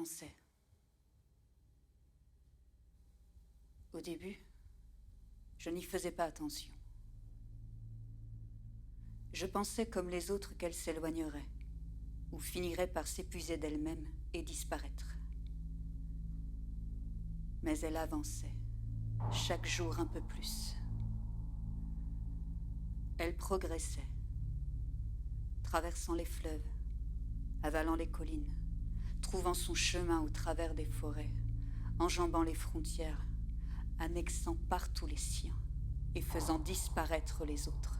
avançait. Au début, je n'y faisais pas attention. Je pensais comme les autres qu'elle s'éloignerait, ou finirait par s'épuiser d'elle-même et disparaître. Mais elle avançait, chaque jour un peu plus. Elle progressait, traversant les fleuves, avalant les collines, trouvant son chemin au travers des forêts, enjambant les frontières, annexant partout les siens et faisant disparaître les autres.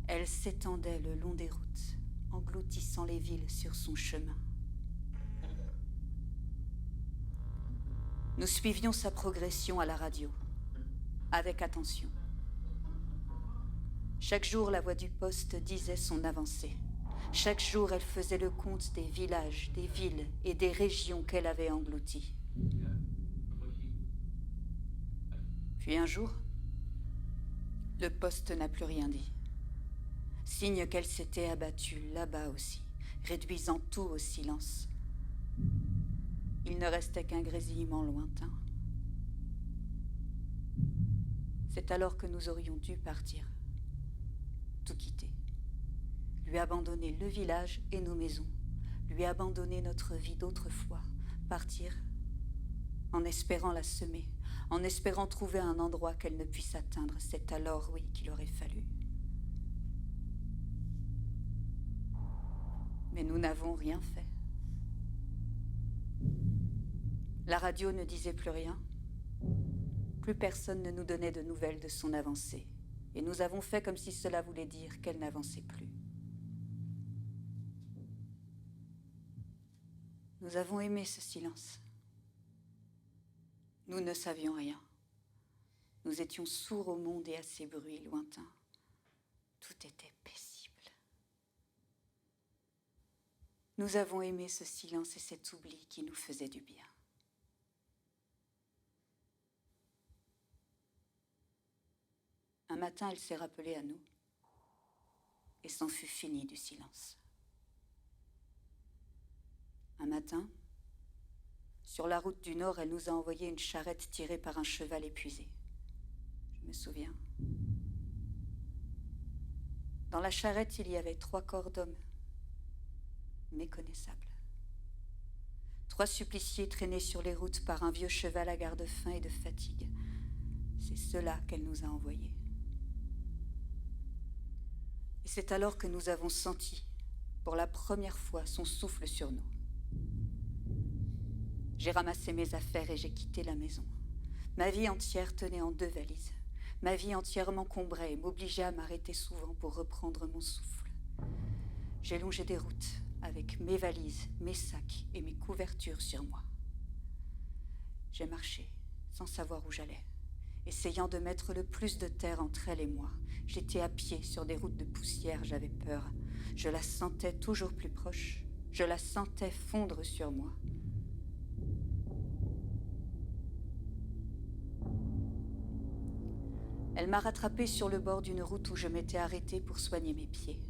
Elle s'étendait le long des routes, engloutissant les villes sur son chemin. Nous suivions sa progression à la radio, avec attention. Chaque jour, la voix du poste disait son avancée. Chaque jour, elle faisait le compte des villages, des villes et des régions qu'elle avait englouties. Puis un jour, le poste n'a plus rien dit. Signe qu'elle s'était abattue là-bas aussi, réduisant tout au silence. Il ne restait qu'un grésillement lointain. C'est alors que nous aurions dû partir. Tout quitter. Lui abandonner le village et nos maisons. Lui abandonner notre vie d'autrefois. Partir en espérant la semer, en espérant trouver un endroit qu'elle ne puisse atteindre. C'est alors, oui, qu'il aurait fallu. Mais nous n'avons rien fait. La radio ne disait plus rien. Plus personne ne nous donnait de nouvelles de son avancée. Et nous avons fait comme si cela voulait dire qu'elle n'avançait plus. Nous avons aimé ce silence. Nous ne savions rien. Nous étions sourds au monde et à ses bruits lointains. Tout était paisible. Nous avons aimé ce silence et cet oubli qui nous faisait du bien. Un matin, elle s'est rappelée à nous et c'en fut fini du silence. Un matin, sur la route du Nord, elle nous a envoyé une charrette tirée par un cheval épuisé. Je me souviens. Dans la charrette, il y avait 3 corps d'hommes méconnaissables. 3 suppliciés traînés sur les routes par un vieux cheval à garde faim et de fatigue. C'est cela qu'elle nous a envoyés. Et c'est alors que nous avons senti, pour la première fois, son souffle sur nous. J'ai ramassé mes affaires et j'ai quitté la maison. Ma vie entière tenait en 2 valises. Ma vie entière m'encombrait et m'obligeait à m'arrêter souvent pour reprendre mon souffle. J'ai longé des routes avec mes valises, mes sacs et mes couvertures sur moi. J'ai marché sans savoir où j'allais, essayant de mettre le plus de terre entre elle et moi. J'étais à pied sur des routes de poussière, j'avais peur. Je la sentais toujours plus proche. Je la sentais fondre sur moi. Elle m'a rattrapée sur le bord d'une route où je m'étais arrêtée pour soigner mes pieds.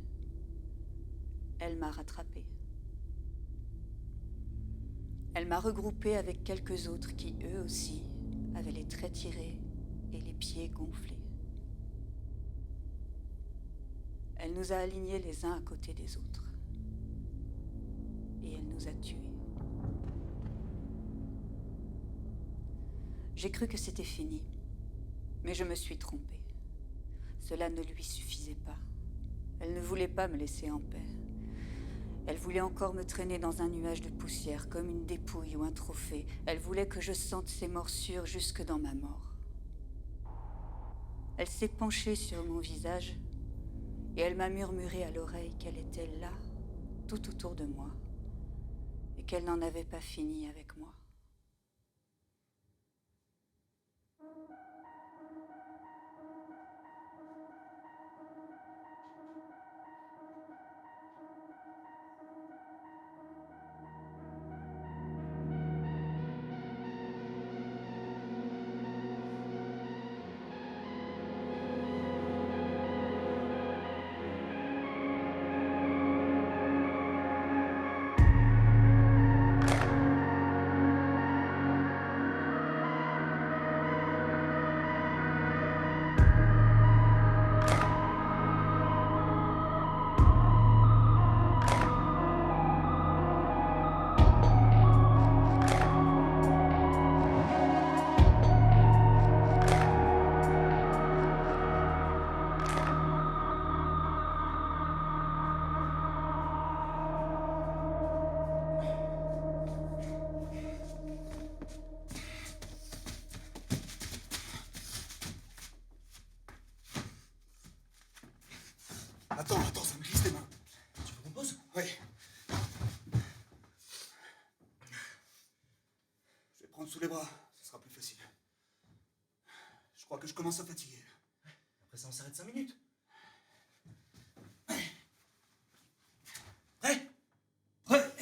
Elle m'a rattrapée. Elle m'a regroupée avec quelques autres qui, eux aussi, avaient les traits tirés et les pieds gonflés. Elle nous a alignés les uns à côté des autres. Et elle nous a tués. J'ai cru que c'était fini. Mais je me suis trompée. Cela ne lui suffisait pas. Elle ne voulait pas me laisser en paix. Elle voulait encore me traîner dans un nuage de poussière, comme une dépouille ou un trophée. Elle voulait que je sente ses morsures jusque dans ma mort. Elle s'est penchée sur mon visage et elle m'a murmuré à l'oreille qu'elle était là, tout autour de moi, et qu'elle n'en avait pas fini avec moi. Attends, ça me glisse les mains. Tu me reposes? Oui. Je vais prendre sous les bras, ce sera plus facile. Je crois que je commence à fatiguer. Après ça, on s'arrête 5 minutes. Prêt? Prêt?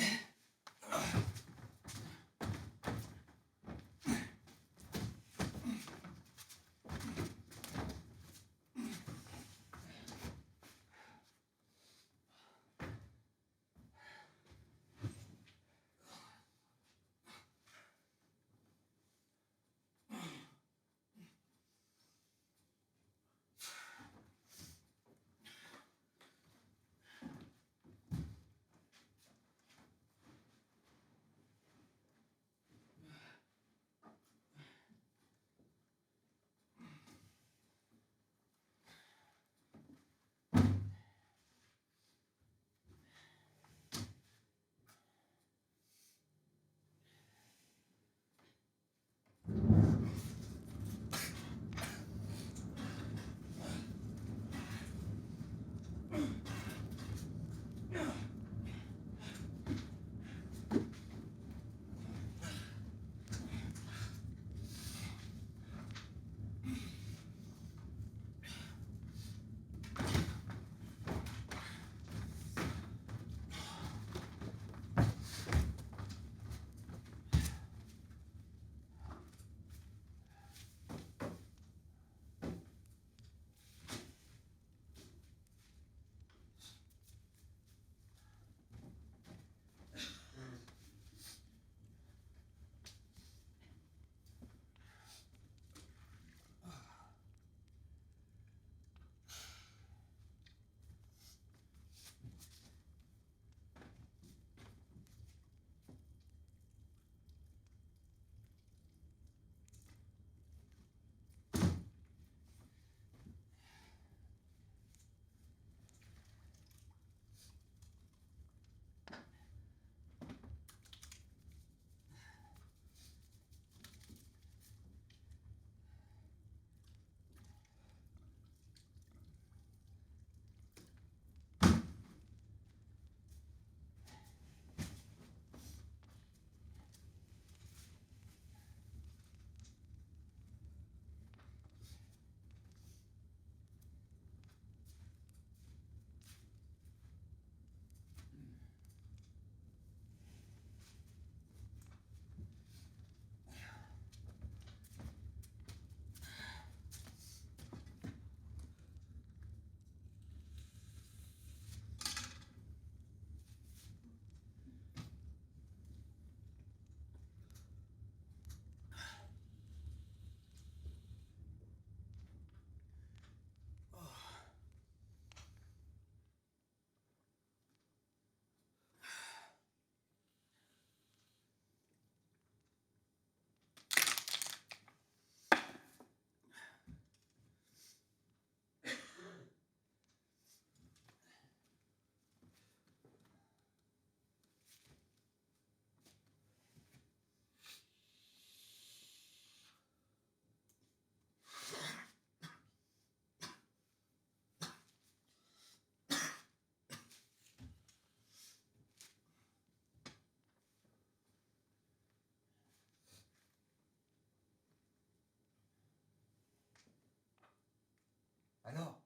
Alors?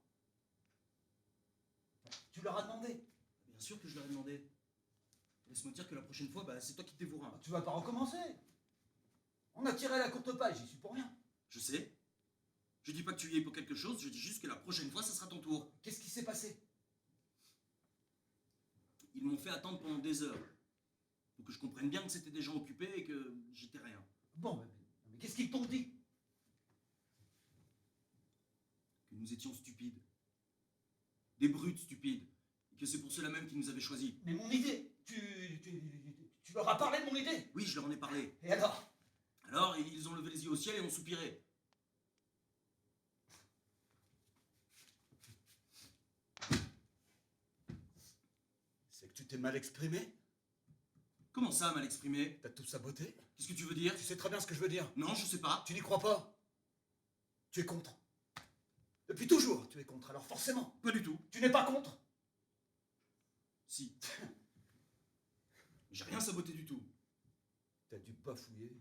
Tu leur as demandé? Bien sûr que je leur ai demandé. Laisse-moi dire que la prochaine fois, c'est toi qui te dévoueras. Tu vas pas recommencer. On a tiré la courte paille, j'y suis pour rien. Je sais. Je dis pas que tu y es pour quelque chose, je dis juste que la prochaine fois, ça sera ton tour. Qu'est-ce qui s'est passé? Ils m'ont fait attendre pendant des heures. Pour que je comprenne bien que c'était des gens occupés et que j'étais rien. Bon, mais qu'est-ce qu'ils t'ont dit? Que nous étions stupides. Des brutes stupides. Et que c'est pour cela même qu'ils nous avaient choisis. Mais mon idée, tu leur as parlé de mon idée? Oui, je leur en ai parlé. Et alors? Alors, ils ont levé les yeux au ciel et ont soupiré. C'est que tu t'es mal exprimé? Comment ça, mal exprimé? T'as tout saboté? Qu'est-ce que tu veux dire? Tu sais très bien ce que je veux dire. Non, je sais pas. Tu n'y crois pas? Tu es contre. Depuis toujours, tu es contre, alors forcément. Pas du tout. Tu n'es pas contre? Si. J'ai rien saboté du tout. T'as dû bafouiller.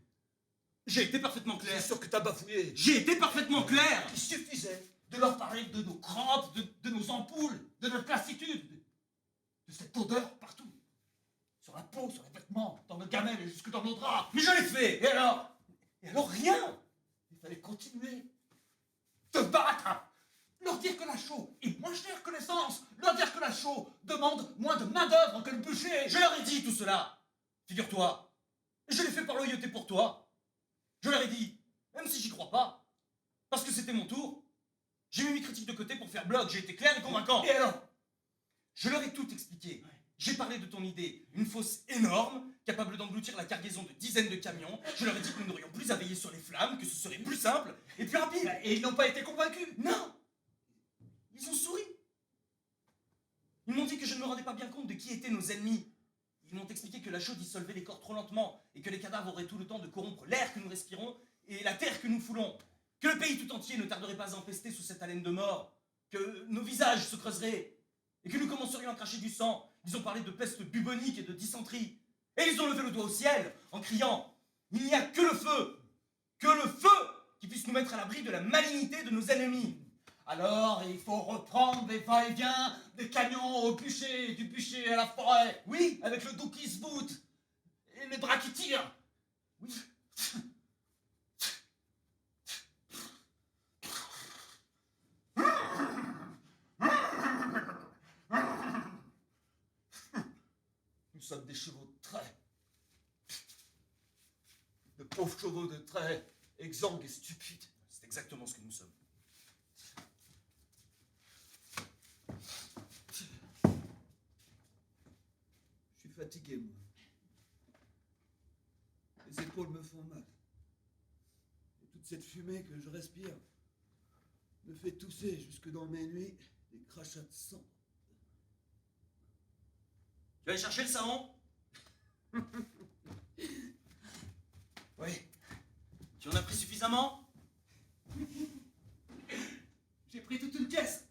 J'ai été parfaitement clair. C'est sûr que t'as bafouillé. J'ai été parfaitement clair. Il suffisait de leur parler de nos crampes, de nos ampoules, de notre lassitude, de cette odeur partout. Sur la peau, sur les vêtements, dans nos gamelles et jusque dans nos draps. Mais je l'ai fait. Et alors? Et alors rien. Il fallait continuer. Te battre. Leur dire que la chaux est moins chère que l'essence. Leur dire que la chaux demande moins de main-d'œuvre que le bûcher. Je leur ai dit tout cela. Figure-toi. Et je l'ai fait par loyauté pour toi. Je leur ai dit, même si j'y crois pas. Parce que c'était mon tour. J'ai mis mes critiques de côté pour faire blog. J'ai été clair et convaincant. Et alors? Je leur ai tout expliqué. J'ai parlé de ton idée, une fosse énorme, capable d'engloutir la cargaison de dizaines de camions. Je leur ai dit que nous n'aurions plus à veiller sur les flammes, que ce serait plus simple et plus rapide. Et ils n'ont pas été convaincus. Non! Ils ont souri. Ils m'ont dit que je ne me rendais pas bien compte de qui étaient nos ennemis. Ils m'ont expliqué que la chaux dissolvait les corps trop lentement et que les cadavres auraient tout le temps de corrompre l'air que nous respirons et la terre que nous foulons. Que le pays tout entier ne tarderait pas à empester sous cette haleine de mort. Que nos visages se creuseraient et que nous commencerions à cracher du sang. Ils ont parlé de peste bubonique et de dysenterie. Et ils ont levé le doigt au ciel en criant « Il n'y a que le feu qui puisse nous mettre à l'abri de la malignité de nos ennemis !» Alors, il faut reprendre les va-et-vient des camions au bûcher, du bûcher à la forêt. Oui, Avec le dos qui se voûte et les bras qui tirent. oui. Nous sommes des chevaux de trait. De pauvres chevaux de trait, exsangues et stupides. C'est exactement ce que nous sommes. Je suis fatigué, moi. Les épaules me font mal. Et toute cette fumée que je respire me fait tousser jusque dans mes nuits des crachats de sang. Tu vas aller chercher le savon? Oui, Tu en as pris suffisamment? j'ai pris toute une caisse.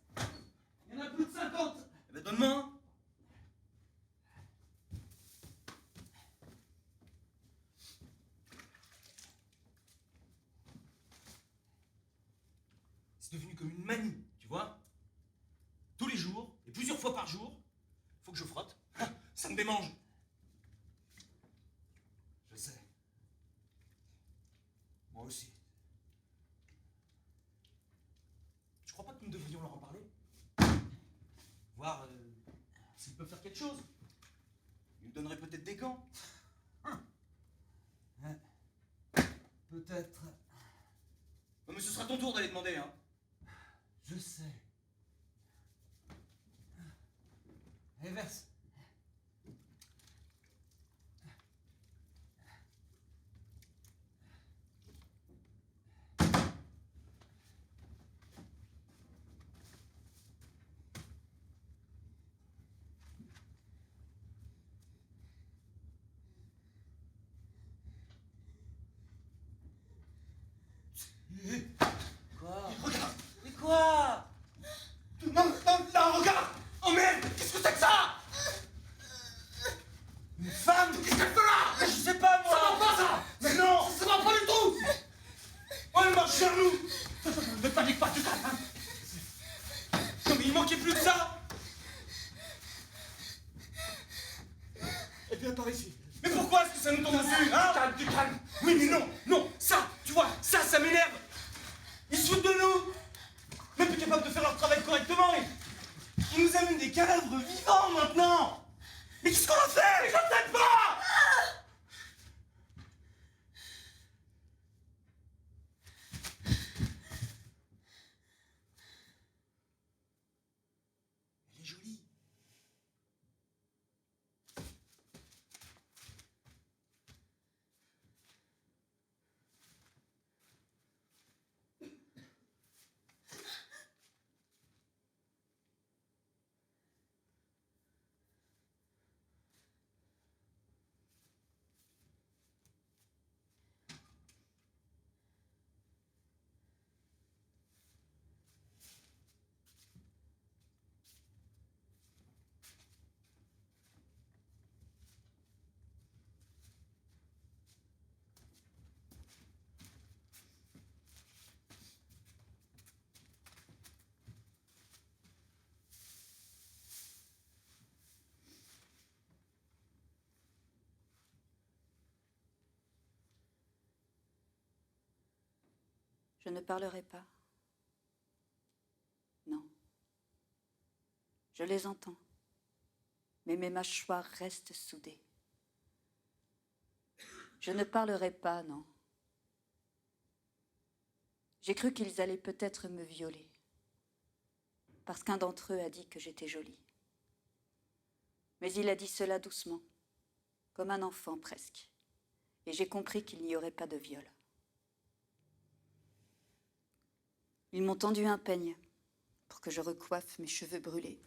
Il y en a plus de 50. Eh ben donne-moi un. C'est devenu comme une manie, tu vois? Tous les jours, et plusieurs fois par jour, faut que je frotte. Ça me démange. Je sais. Moi aussi. Tu crois pas que nous devrions leur en parler? Voir s'ils peuvent faire quelque chose. Ils nous donneraient peut-être des gants. Peut-être. Oh, mais ce sera ton tour d'aller demander, hein. Je sais. Allez, verse. Quoi? Mais quoi? Non, là, regarde. Oh merde! Qu'est-ce que c'est que ça? Une femme? Qu'est-ce qu'elle fait là? Mais je sais pas, moi! Ça va pas, ça. Mais non! Ça va pas du tout. Oh, elle marche vers nous! Ne panique pas, tu calmes. Hein. Non, mais il manquait plus que ça! Et viens par ici. Mais pourquoi est-ce que ça nous tombe dessus, hein? Tu calmes. Oui, mais non, non, ça, tu vois, ça m'énerve! Ils se foutent de nous! Même plus capables de faire leur travail correctement, ils nous amènent des cadavres vivants maintenant! Mais qu'est-ce qu'on a fait? Je sais pas! Elle est jolie. Je ne parlerai pas. Non. Je les entends, mais mes mâchoires restent soudées. Je ne parlerai pas, non. J'ai cru qu'ils allaient peut-être me violer, parce qu'un d'entre eux a dit que j'étais jolie. Mais il a dit cela doucement, comme un enfant presque, et j'ai compris qu'il n'y aurait pas de viol. Ils m'ont tendu un peigne pour que je recoiffe mes cheveux brûlés.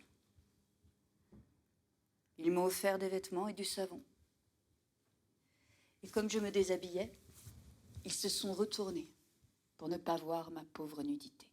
Ils m'ont offert des vêtements et du savon. Et comme je me déshabillais, ils se sont retournés pour ne pas voir ma pauvre nudité.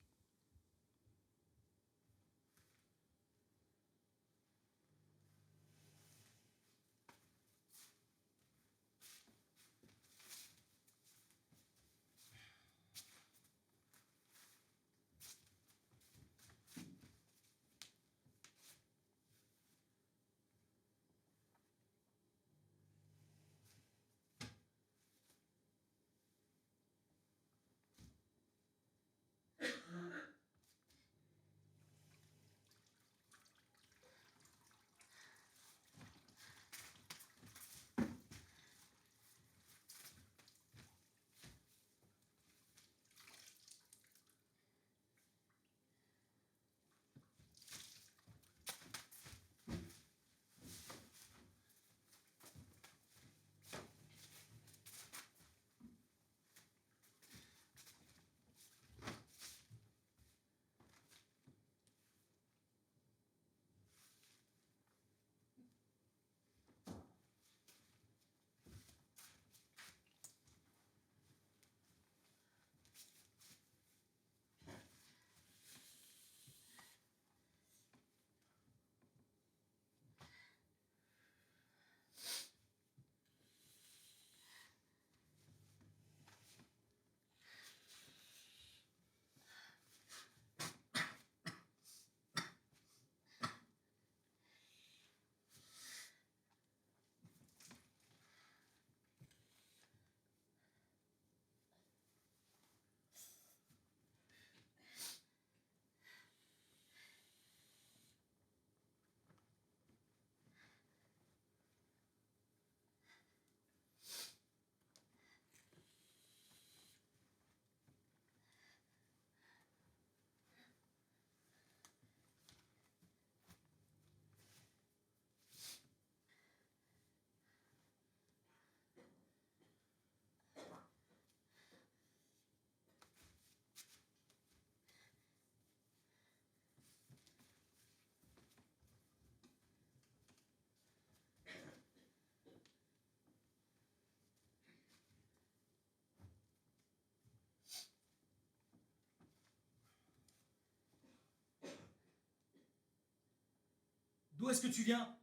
D'où est-ce que tu viens?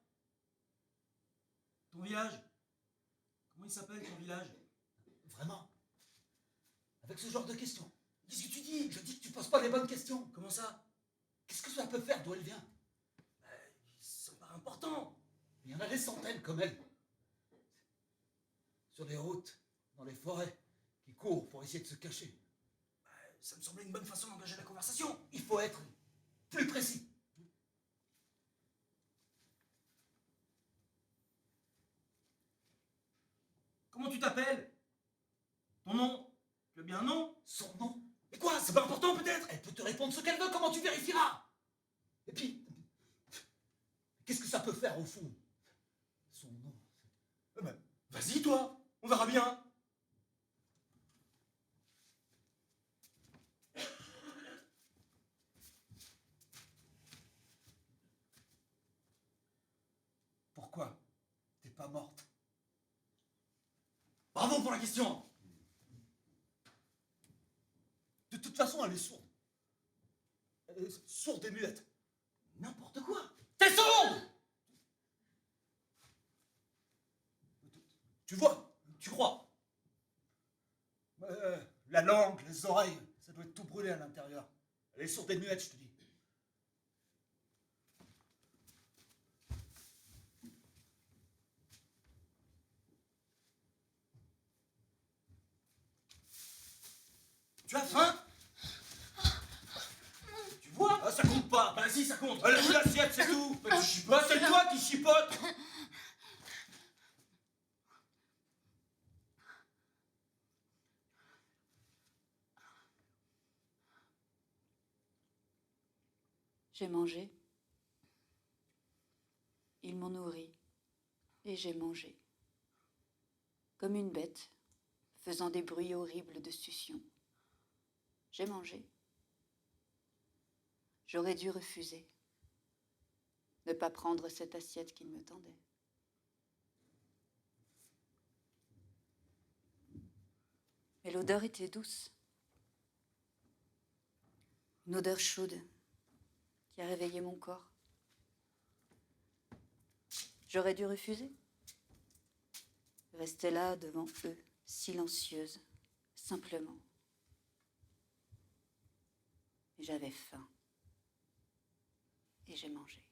Ton village? Comment il s'appelle ton village? Vraiment? Avec ce genre de questions? Qu'est-ce que tu dis? Je dis que tu poses pas les bonnes questions. Comment ça? Qu'est-ce que ça peut faire d'où elle vient? Ça me paraît important. Il y en a des centaines comme elle. Sur les routes, dans les forêts, qui courent pour essayer de se cacher. Ça me semblait une bonne façon d'engager la conversation. Il faut être plus précis. Comment tu t'appelles? Ton nom? Tu veux bien un nom? Son nom? Mais quoi? C'est pas important peut-être? Elle peut te répondre ce qu'elle veut, comment tu vérifieras? Et puis, qu'est-ce que ça peut faire au fond? Son nom. Vas-y toi, on verra bien. Pourquoi? T'es pas morte. Bravo pour la question. De toute façon, elle est sourde. Elle est sourde et muette. N'importe quoi. T'es sourde! Tu vois? Tu crois? La langue, les oreilles, ça doit être tout brûlé à l'intérieur. Elle est sourde et muette, je te dis. Tu as faim? merci, ça compte. Lâche l'assiette, c'est tout. Mais tu chipotes. C'est toi qui chipotes. J'ai mangé. Ils m'ont nourri. Et j'ai mangé. Comme une bête, faisant des bruits horribles de succion. J'ai mangé. J'aurais dû refuser. Ne pas prendre cette assiette qu'ils me tendaient. Mais l'odeur était douce. Une odeur chaude qui a réveillé mon corps. J'aurais dû refuser. Rester là devant eux, silencieuse, simplement. Et j'avais faim. Et j'ai mangé.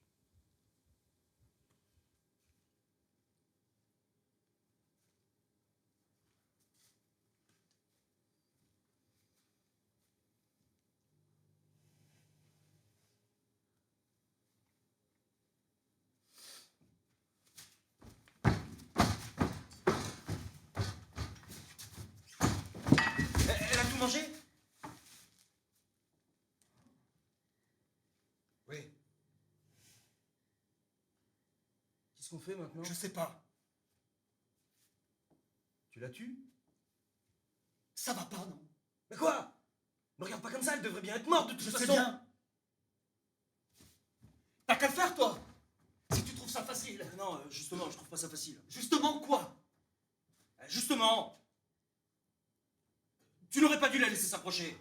Elle a tout mangé? Oui, Qu'est-ce qu'on fait maintenant? je sais pas. Tu la tues? Ça va pas, non? Mais quoi? Ne regarde pas comme ça, elle devrait bien être morte de toute Je façon. sais bien. T'as qu'à le faire, toi. Si tu trouves ça facile. Non, justement, je trouve pas ça facile. Justement, quoi? Justement, tu n'aurais pas dû la laisser s'approcher.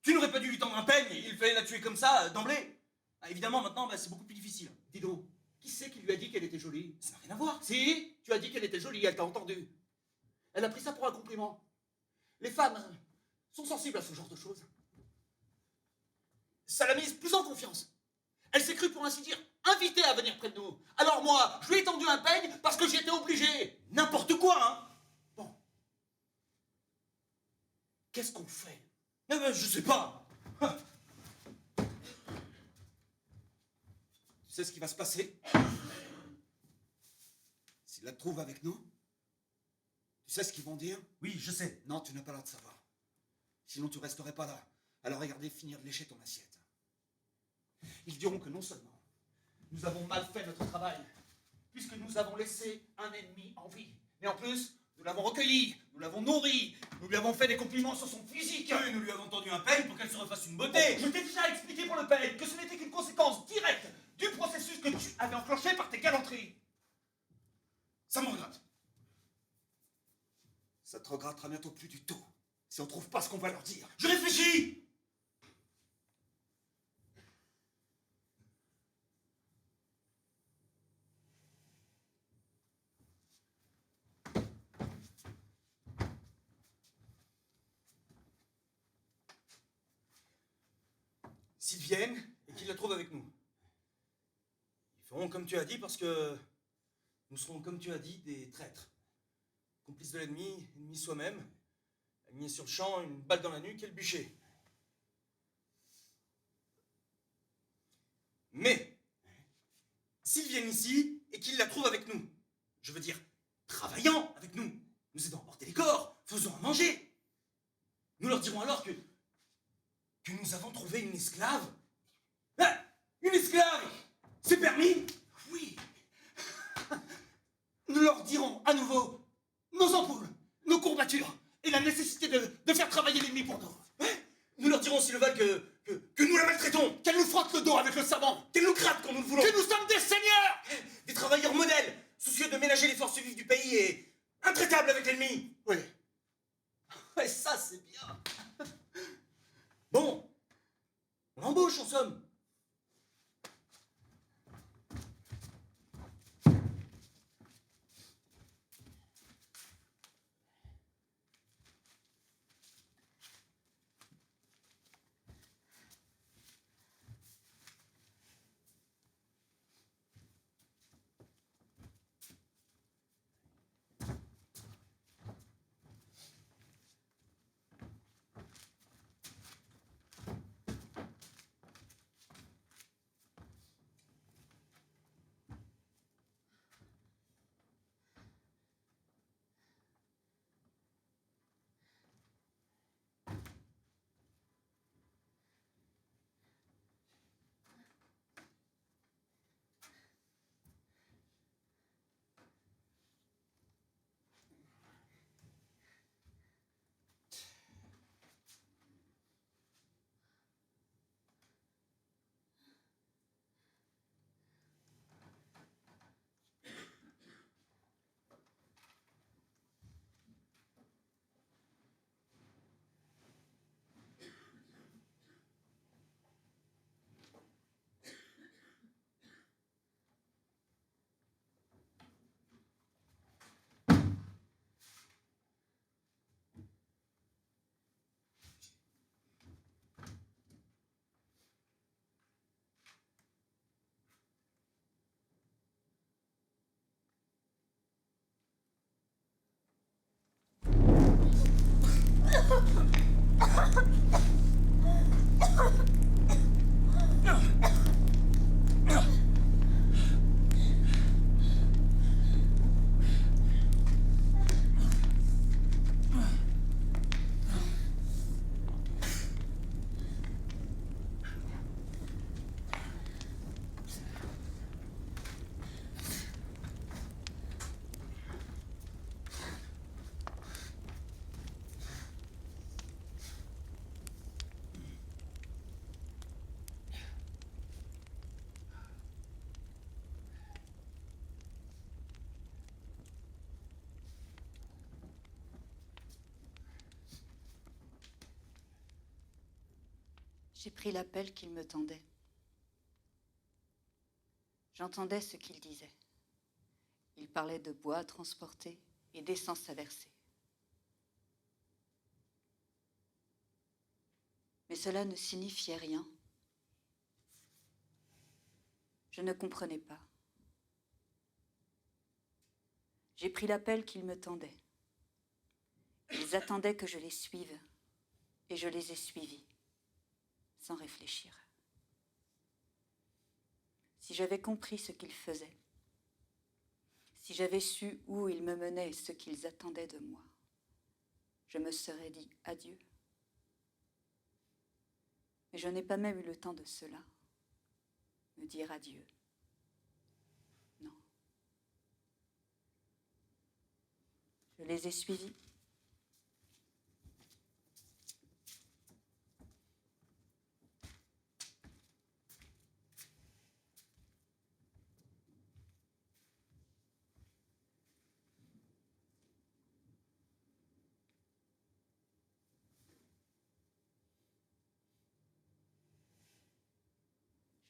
Tu n'aurais pas dû lui tendre un peigne, il fallait la tuer comme ça, d'emblée. Ah, évidemment, maintenant, c'est beaucoup plus difficile. Dis donc, qui c'est qui lui a dit qu'elle était jolie? Ça n'a rien à voir. Si, tu as dit qu'elle était jolie, elle t'a entendu. Elle a pris ça pour un compliment. Les femmes sont sensibles à ce genre de choses. Ça l'a mise plus en confiance. Elle s'est crue, pour ainsi dire, invitée à venir près de nous. Alors moi, je lui ai tendu un peigne parce que j'y étais obligé. N'importe quoi, hein. Bon. Qu'est-ce qu'on fait? Je sais pas. Tu sais ce qui va se passer? S'ils la trouvent avec nous, tu sais ce qu'ils vont dire? Oui, je sais. Non, tu n'as pas l'air de savoir. Sinon, tu resterais pas là, à la regarder finir de lécher ton assiette. Ils diront que non seulement nous avons mal fait notre travail, puisque nous avons laissé un ennemi en vie, mais en plus, nous l'avons recueilli, nous l'avons nourri, nous lui avons fait des compliments sur son physique. Oui, nous lui avons tendu un peigne pour qu'elle se refasse une beauté. Je t'ai déjà expliqué pour le peigne que ce n'était qu'une conséquence directe du processus que tu avais enclenché par tes galanteries. Ça me regrette. Ça te regrettera bientôt plus du tout, si on trouve pas ce qu'on va leur dire. Je réfléchis. S'ils viennent et qu'ils la trouvent avec nous, ils feront comme tu as dit parce que nous serons, comme tu as dit, des traîtres. Complices de l'ennemi, ennemis soi-même, alignés sur le champ, une balle dans la nuque et le bûcher. Mais, s'ils viennent ici et qu'ils la trouvent avec nous, je veux dire, travaillant avec nous, nous aidant à porter les corps, faisant à manger, nous leur dirons alors que nous avons trouvé une esclave. Ah, une esclave! C'est permis? Oui. Nous leur dirons à nouveau nos ampoules, nos courbatures et la nécessité de faire travailler l'ennemi pour nous. Nous leur dirons s'ils le veulent que nous la maltraitons, Qu'elle nous frotte le dos avec le savon, qu'elle nous gratte quand nous le voulons. que nous sommes des seigneurs. Des travailleurs modèles, soucieux de ménager les forces vives du pays et intraitables avec l'ennemi. Oui. Ouais, ça c'est bien. Bon, on l'embauche en somme. J'ai pris l'appel qu'il me tendait. J'entendais ce qu'il disait. Il parlait de bois à transporter et d'essence à verser. Mais cela ne signifiait rien. Je ne comprenais pas. J'ai pris l'appel qu'il me tendait. Ils attendaient que je les suive, et je les ai suivis, sans réfléchir. Si j'avais compris ce qu'ils faisaient, si j'avais su où ils me menaient et ce qu'ils attendaient de moi, je me serais dit adieu. Mais je n'ai pas même eu le temps de cela, me dire adieu. Non. Je les ai suivis.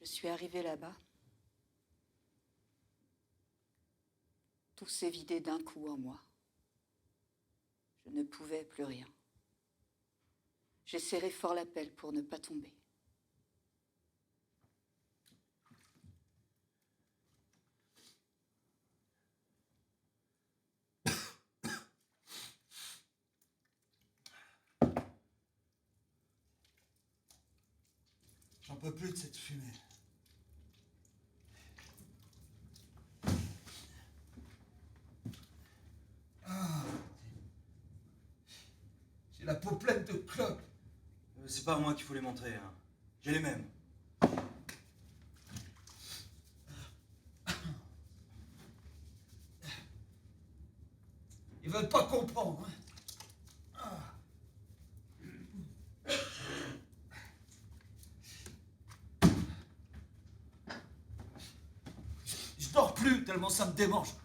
Je suis arrivée là-bas. Tout s'est vidé d'un coup en moi. Je ne pouvais plus rien. J'ai serré fort la pelle pour ne pas tomber. J'en peux plus de cette fumée. Ah. J'ai la peau pleine de clopes. C'est pas à moi qu'il faut les montrer, hein. J'ai les mêmes. Ils veulent pas comprendre. Hein. Je dors plus tellement ça me démange.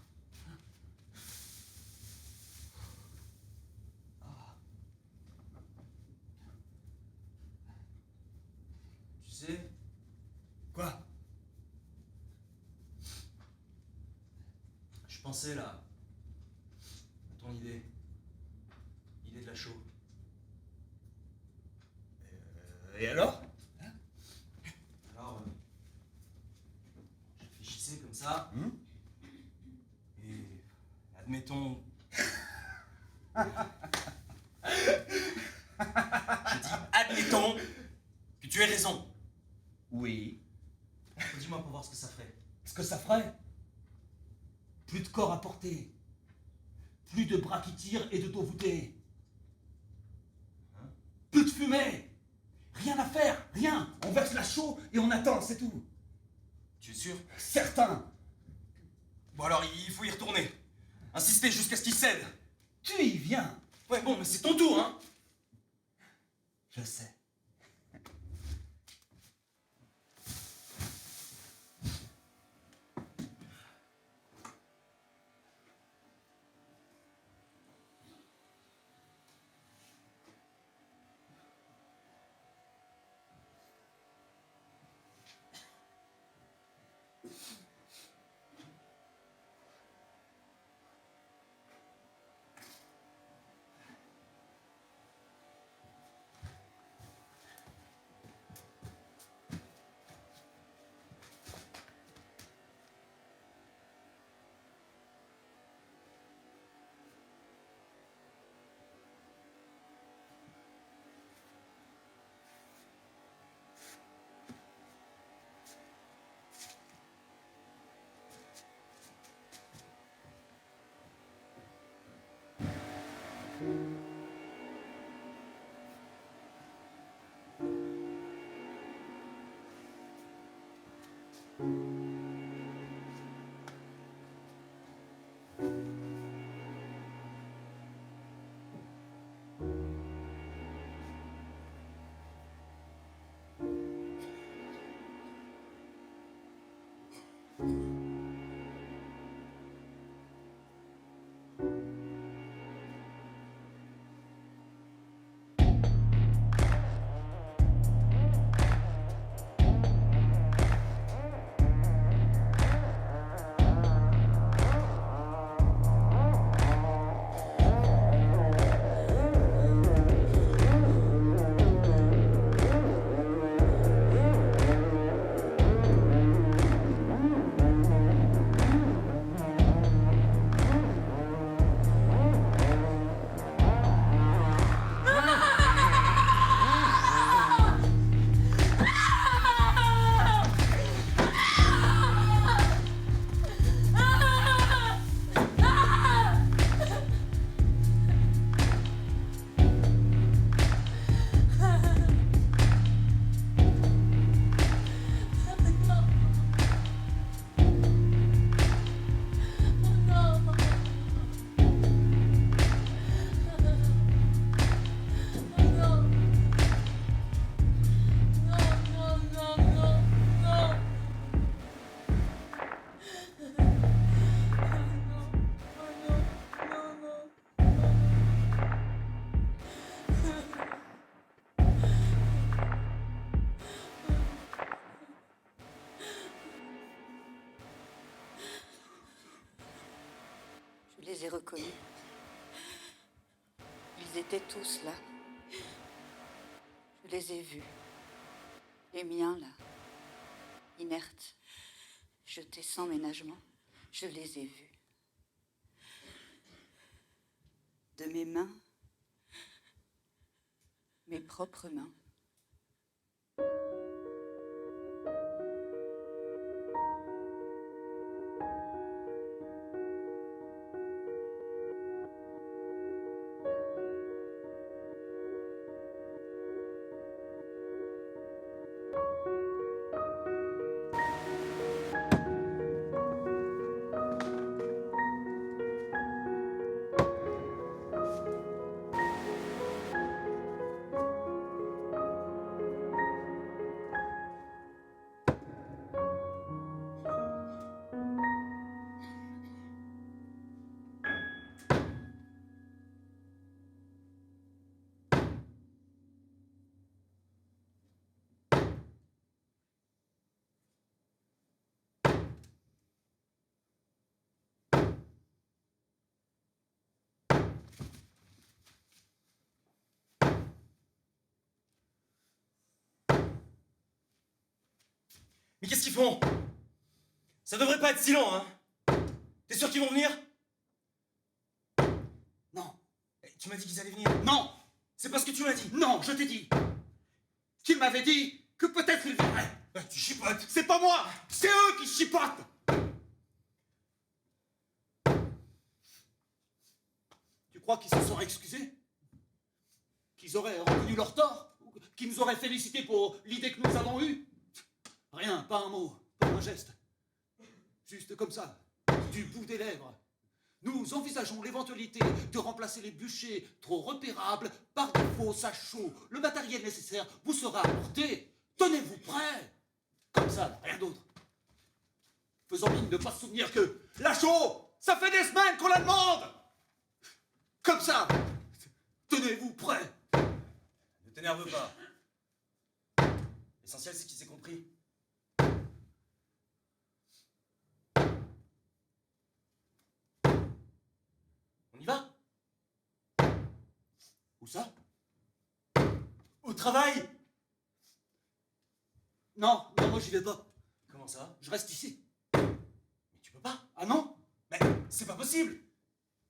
Tu sais, Quoi? je pensais là à ton idée. Idée de la chaux. Et alors? Alors, je réfléchissais comme ça. Et admettons. Je dis admettons que tu aies raison. Oui. Dis-moi pour voir ce que ça ferait. Ce que ça ferait? Plus de corps à porter. Plus de bras qui tirent et de dos voûtés. Hein? Plus de fumée. Rien à faire, rien. On verse la chaux et on attend, c'est tout. Tu es sûr? Certain. Bon alors il faut y retourner. Insister jusqu'à ce qu'il cède. Tu y viens. Ouais bon mais c'est ton tour hein. Je sais. ai reconnus. Ils étaient tous là. Je les ai vus. Les miens, là, inertes, jetés sans ménagement, je les ai vus. De mes mains, mes propres mains. Mais qu'est-ce qu'ils font? Ça devrait pas être si long, hein? T'es sûr qu'ils vont venir? Non. Tu m'as dit qu'ils allaient venir. Non. C'est pas ce que tu m'as dit. Non, je t'ai dit. Tu m'avais dit que peut-être ils viendraient. Tu chipotes. C'est pas moi. C'est eux qui chipotent. Tu crois qu'ils se sont excusés? Qu'ils auraient reconnu leur tort? Qu'ils nous auraient félicités pour l'idée que nous avons eue? Rien, pas un mot, pas un geste. Juste comme ça, du bout des lèvres. Nous envisageons l'éventualité de remplacer les bûchers trop repérables par des faux sacs chauds. Le matériel nécessaire vous sera apporté. Tenez-vous prêts. Comme ça, rien d'autre. Faisons mine de ne pas se souvenir que la chaux, ça fait des semaines qu'on la demande. Comme ça, tenez-vous prêts. Ne t'énerve pas. L'essentiel, c'est qu'ils aient compris. On y va? Où ça? Au travail? Non, non, moi j'y vais pas. Comment ça? Je reste ici. Mais tu peux pas. Ah non? Mais c'est pas possible.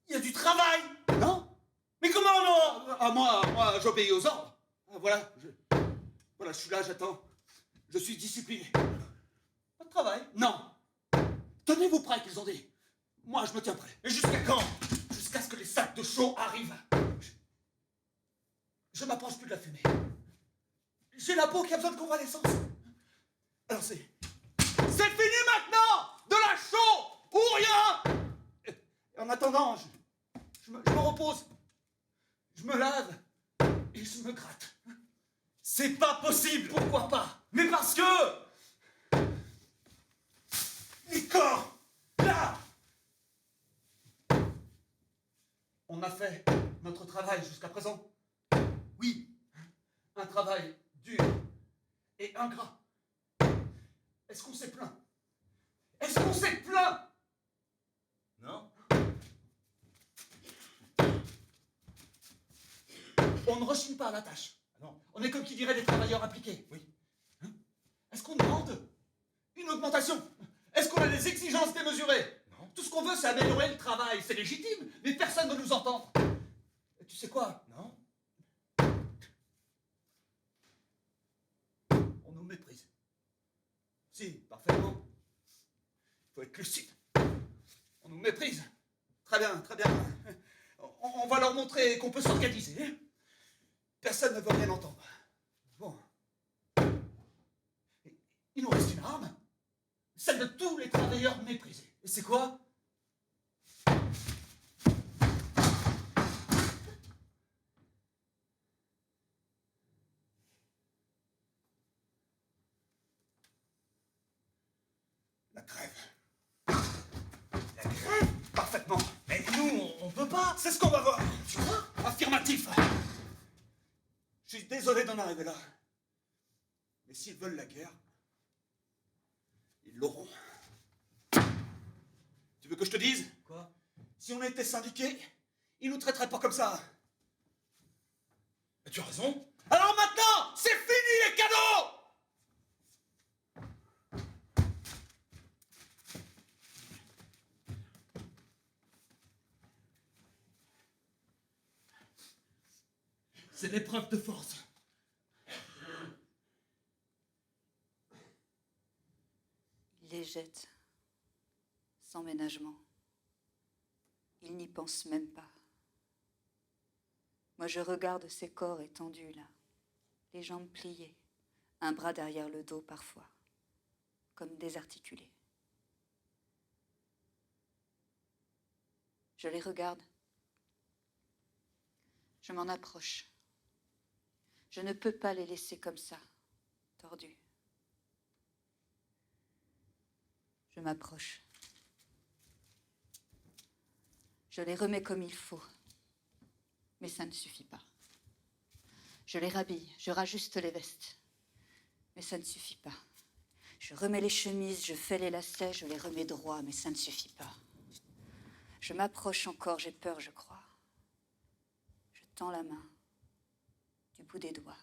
Il y a du travail. Non? Mais comment non? Ah, moi, j'obéis aux ordres. Ah, voilà, je suis là, j'attends. Je suis discipliné. Pas de travail. Non. Tenez-vous prêts qu'ils ont dit. Moi, je me tiens prêt. Et jusqu'à quand? Jusqu'à ce que les sacs de chaux arrivent. Je m'approche plus de la fumée. J'ai la peau qui a besoin de convalescence. Alors c'est fini maintenant. De la chaux ou rien. Et en attendant, je me repose. Je me lave et je me gratte. C'est pas possible. Pourquoi pas? Mais parce que Les corps, là. On a fait notre travail jusqu'à présent. Oui, un travail dur et ingrat. Est-ce qu'on s'est plaint? Est-ce qu'on s'est plaint? non. On ne rechigne pas à la tâche. Ah non. On est comme qui dirait des travailleurs appliqués. Oui. Hein? Est-ce qu'on demande une augmentation? Est-ce qu'on a des exigences démesurées? Non. Tout ce qu'on veut, c'est améliorer le travail. C'est légitime, mais personne ne veut nous entendre. Et tu sais quoi? Non. On nous méprise. Si, parfaitement. Il faut être lucide. On nous méprise. Très bien, très bien. On va leur montrer qu'on peut s'organiser. Personne ne veut rien entendre. Bon. Il nous reste une arme. Celle de tous les travailleurs méprisés. Et c'est quoi? La grève. La grève? Parfaitement. Mais nous, on peut pas. C'est ce qu'on va voir. Tu vois? Affirmatif. Je suis désolé d'en arriver là. Mais s'ils veulent la guerre, ils l'auront. Tu veux que je te dise? Quoi? Si on était syndiqués, ils nous traiteraient pas comme ça. Mais tu as raison. Alors maintenant, c'est fini les cadeaux! C'est l'épreuve de force. Il les jette, sans ménagement. Il n'y pense même pas. Moi, je regarde ces corps étendus là, les jambes pliées, un bras derrière le dos parfois, comme désarticulés. Je les regarde. Je m'en approche. Je ne peux pas les laisser comme ça, tordus. Je m'approche. Je les remets comme il faut. Mais ça ne suffit pas. Je les rhabille, je rajuste les vestes. Mais ça ne suffit pas. Je remets les chemises, je fais les lacets, je les remets droits, mais ça ne suffit pas. Je m'approche encore, j'ai peur, je crois. Je tends la main, du bout des doigts.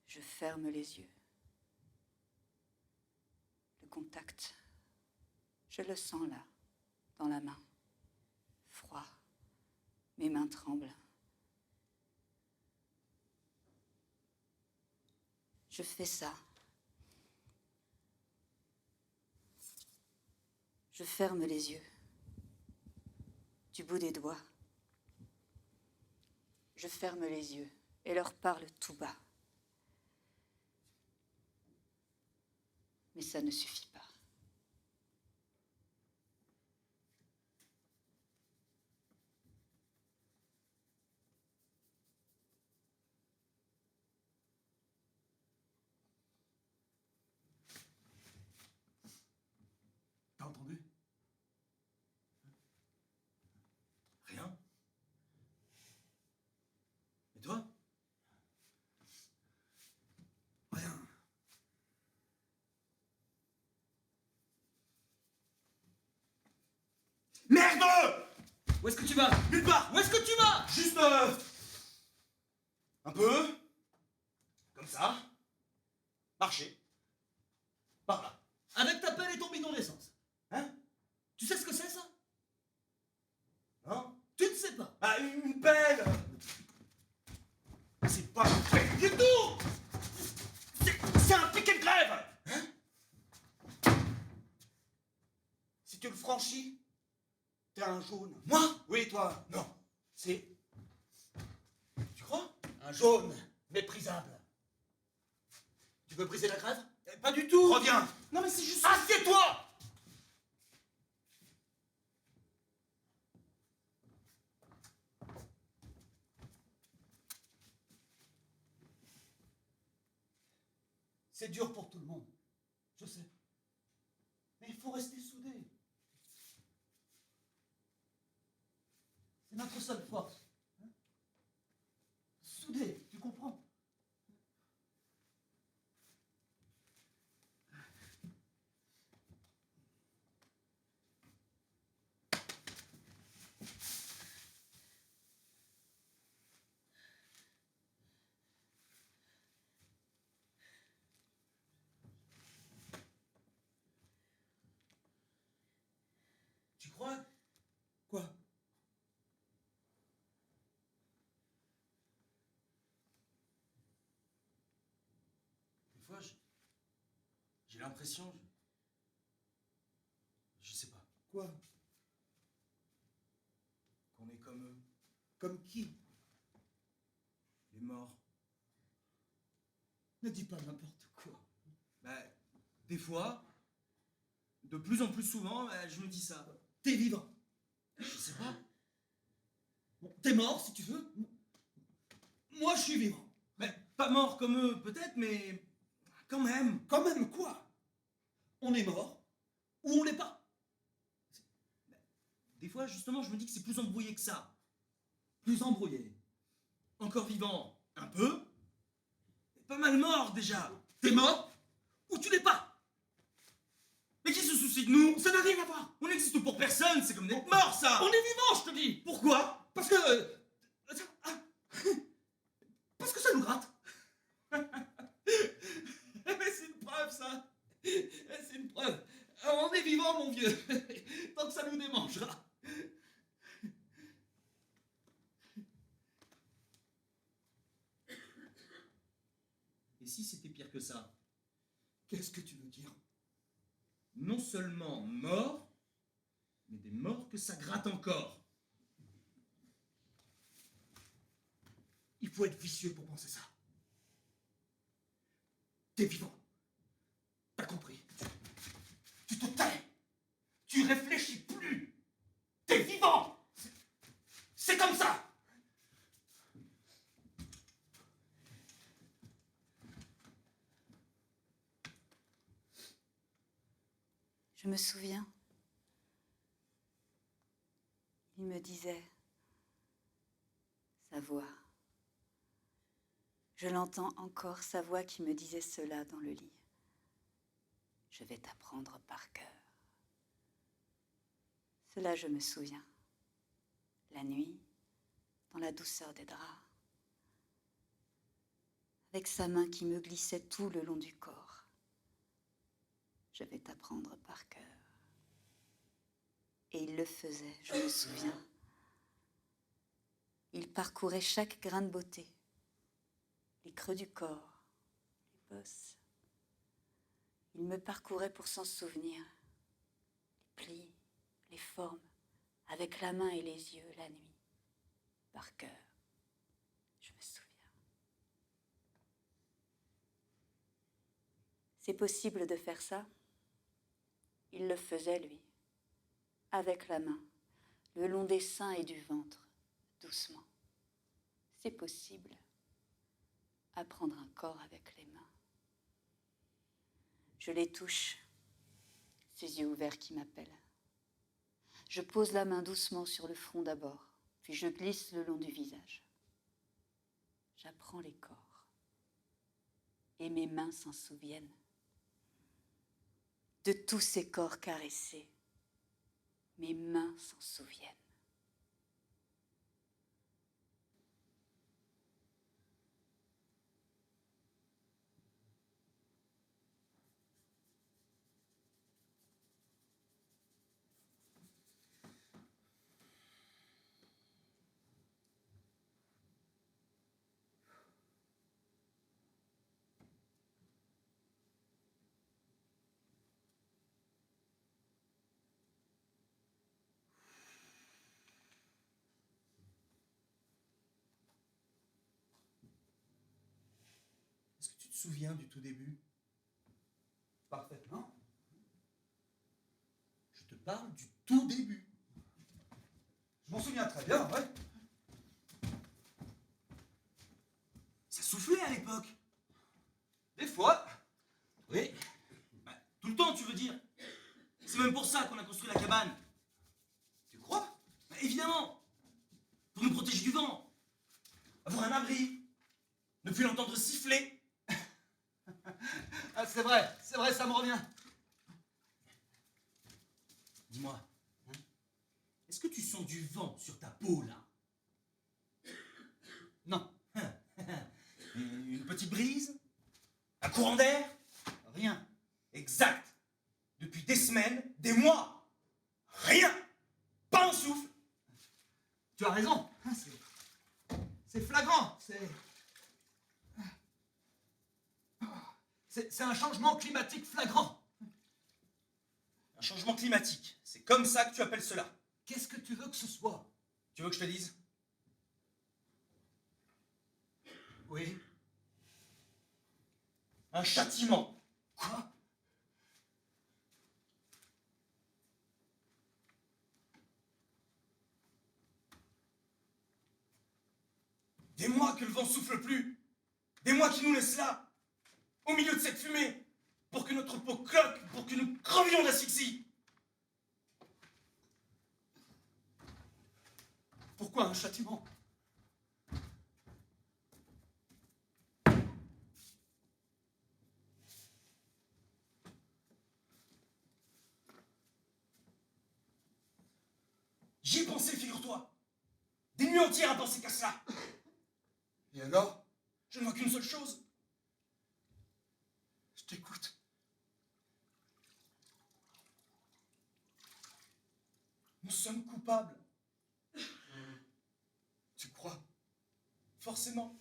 Je ferme les yeux. Le contact, je le sens là, dans la main. Froid, mes mains tremblent. Je fais ça. Je ferme les yeux, du bout des doigts. Je ferme les yeux et leur parle tout bas. Mais ça ne suffit pas. T'as entendu? Rien. Et toi? Rien. Merde! Où est-ce que tu vas? Nulle part! Où est-ce que tu vas? Juste un peu, comme ça, marcher, par là. Avec ta pelle et ton bidon d'essence. Hein? Tu sais ce que c'est ça? Non? Tu ne sais pas. Ah, une pelle! C'est pas une pelle du tout! C'est un piquet de grève! Hein? Si tu le franchis, t'es un jaune. Moi? Oui, toi. Non. C'est Tu crois? un jaune méprisable. Tu veux briser la grève? Pas du tout. Reviens! Non mais c'est juste... Assieds-toi! C'est dur pour tout le monde, je sais. Mais il faut rester soudés. C'est notre seule force. Hein? Soudés, tu comprends? Tu crois? Quoi? Des fois, j'ai l'impression... Je sais pas. Quoi? Qu'on est comme eux. Comme qui? Les morts. Ne dis pas n'importe quoi. Bah, des fois, de plus en plus souvent, bah, je me dis ça. T'es vivant. Je sais pas. Bon, t'es mort si tu veux. Moi, je suis vivant. Mais pas mort comme eux, peut-être, mais quand même. Quand même quoi? On est mort ou on l'est pas? Des fois, justement, je me dis que c'est plus embrouillé que ça. Plus embrouillé. Encore vivant, un peu. Mais pas mal mort déjà. T'es mort ou tu l'es pas? Mais qui se soucie soucies de nous? Ça n'a rien à voir. On n'existe pour personne, c'est comme d'être mort, ça. On est vivant, je te dis. Pourquoi? Parce que... ah, parce que ça nous gratte. Mais c'est une preuve, ça. C'est une preuve. On est vivant, mon vieux. Tant que ça nous démangera. Et si c'était pire que ça? Qu'est-ce que tu veux dire? Non seulement mort, mais des morts que ça gratte encore. Il faut être vicieux pour penser ça. T'es vivant. T'as compris. Tu te tais. Tu réfléchis plus. T'es vivant. C'est comme ça. Je me souviens. Il me disait sa voix. Je l'entends encore, sa voix qui me disait cela dans le lit. Je vais t'apprendre par cœur. Cela, je me souviens. La nuit, dans la douceur des draps, avec sa main qui me glissait tout le long du corps. Je vais t'apprendre par cœur. Et il le faisait, je me souviens. Il parcourait chaque grain de beauté, les creux du corps, les bosses. Il me parcourait pour s'en souvenir, les plis, les formes, avec la main et les yeux, la nuit, par cœur. Je me souviens. C'est possible de faire ça? Il le faisait, lui, avec la main, le long des seins et du ventre, doucement. C'est possible. Apprendre un corps avec les mains. Je les touche, ses yeux ouverts qui m'appellent. Je pose la main doucement sur le front d'abord, puis je glisse le long du visage. J'apprends les corps. Et mes mains s'en souviennent. De tous ces corps caressés, mes mains s'en souviennent. Est-ce que tu te souviens du tout début? Parfaitement. Je te parle du tout début. Je m'en souviens très bien, ouais. Ça soufflait à l'époque. Des fois. Oui. Bah, tout le temps, tu veux dire. C'est même pour ça qu'on a construit la cabane. Tu crois? Bah, évidemment. Pour nous protéger du vent. Avoir un abri. Ne plus l'entendre siffler. Ah, c'est vrai, ça me revient. Dis-moi, hein, est-ce que tu sens du vent sur ta peau, là? Non, Une petite brise? Un courant d'air? rien. Exact. Depuis des semaines, des mois. Rien. Pas un souffle. Tu as raison. C'est flagrant. C'est un changement climatique flagrant. Un changement climatique. C'est comme ça que tu appelles cela. Qu'est-ce que tu veux que ce soit? Tu veux que je te dise? Oui. Un châtiment. Quoi? Des mois que le vent souffle plus. Des mois qui nous laissent là, au milieu de cette fumée, pour que notre peau cloque, pour que nous crevions d'asphyxie. Pourquoi un châtiment? fois. Des nuits entières à penser qu'à cela. Et alors? Je ne vois qu'une seule chose. Je t'écoute. Nous sommes coupables. Tu crois? Forcément.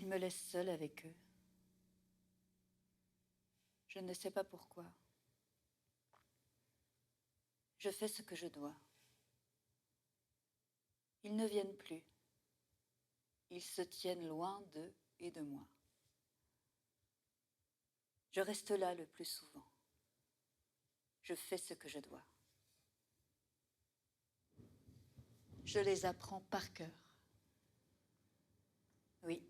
Il me laisse seule avec eux. Je ne sais pas pourquoi. Je fais ce que je dois. Ils ne viennent plus. Ils se tiennent loin d'eux et de moi. Je reste là le plus souvent. Je fais ce que je dois. Je les apprends par cœur. Oui,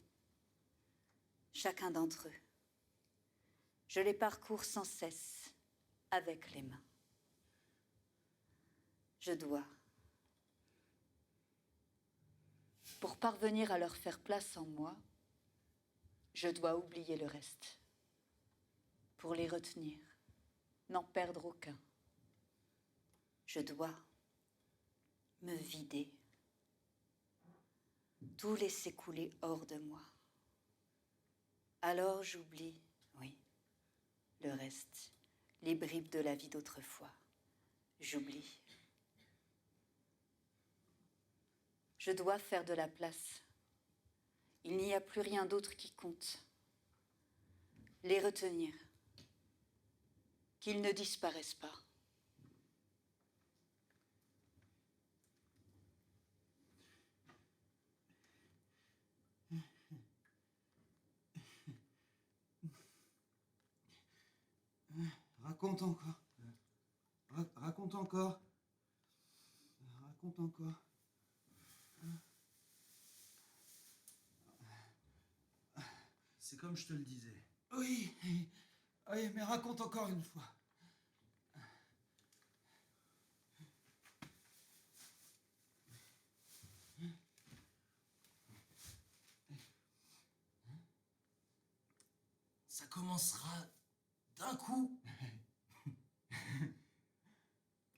chacun d'entre eux. Je les parcours sans cesse, avec les mains. Je dois. Pour parvenir à leur faire place en moi, je dois oublier le reste. Pour les retenir, n'en perdre aucun. Je dois me vider, tout laisser couler hors de moi. Alors j'oublie, oui, le reste, les bribes de la vie d'autrefois. J'oublie. Je dois faire de la place. Il n'y a plus rien d'autre qui compte. Les retenir, qu'ils ne disparaissent pas. Raconte encore. Raconte encore. Raconte encore. C'est comme je te le disais. Oui, oui, mais raconte encore une fois. Ça commencera d'un coup.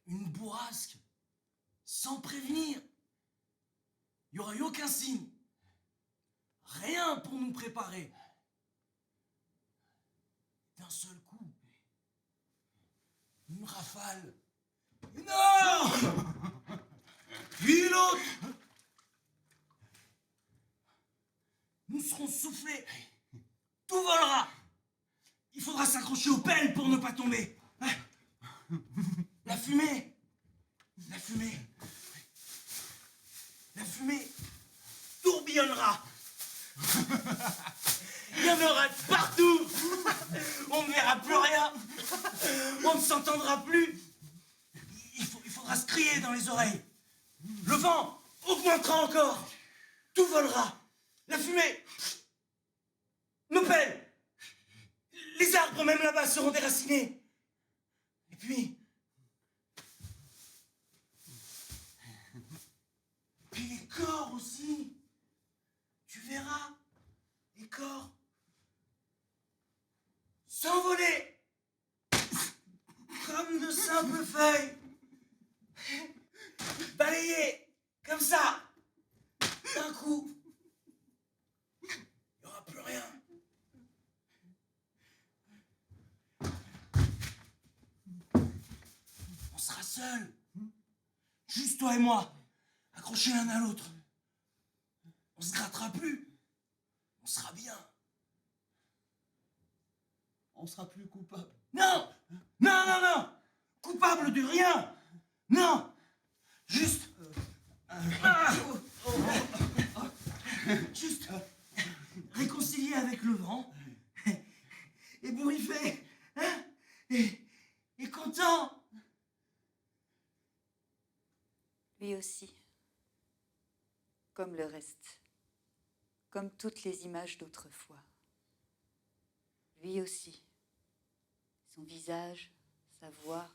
Une bourrasque. Sans prévenir. Il n'y aura eu aucun signe. Rien pour nous préparer. D'un seul coup. Une rafale. Une heure. Puis l'autre. Nous serons soufflés. Tout volera. Il faudra s'accrocher aux pelles pour ne pas tomber. La fumée. La fumée. La fumée tourbillonnera. Il y en aura de partout. On ne verra plus rien. On ne s'entendra plus. Il faudra se crier dans les oreilles. Le vent augmentera encore. Tout volera. La fumée. Nos pelles. Les arbres, même là-bas, seront déracinés. Et puis les corps aussi. Tu verras, les corps s'envoler comme de simples feuilles, balayées comme ça, d'un coup. Il n'y aura plus rien. On sera seuls, juste toi et moi, accrochés l'un à l'autre. On se grattera plus. On sera bien. On sera plus coupable. Non! Non, non, non! Coupable de rien! Non! Juste... Juste... réconcilié avec le vent. Ébouriffé. Hein? Et content. Lui aussi, comme le reste, comme toutes les images d'autrefois. Lui aussi, son visage, sa voix,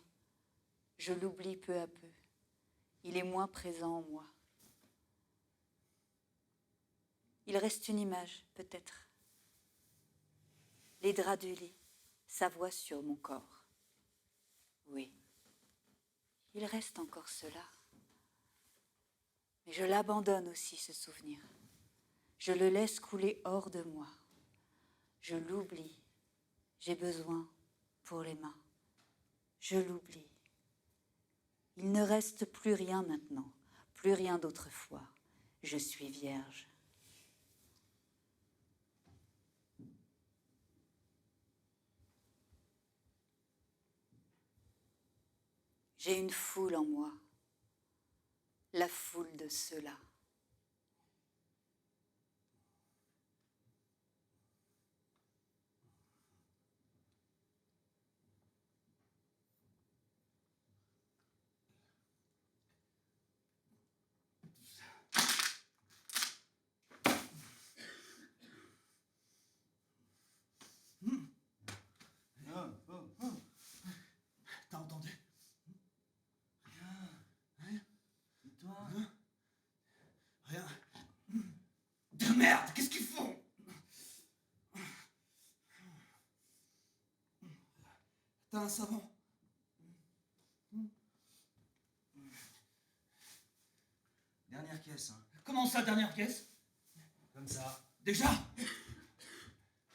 je l'oublie peu à peu. Il est moins présent en moi. Il reste une image, peut-être. Les draps du lit, sa voix sur mon corps. Oui, il reste encore cela. Mais je l'abandonne aussi, ce souvenir. Je le laisse couler hors de moi. Je l'oublie. J'ai besoin pour les mains. Je l'oublie. Il ne reste plus rien maintenant, plus rien d'autrefois. Je suis vierge. J'ai une foule en moi, la foule de ceux-là. T'as entendu? Et toi? Rien. De merde, qu'est-ce qu'ils font? T'as un savon? Dernière caisse, hein. Comment ça, dernière pièce? Comme ça. Déjà?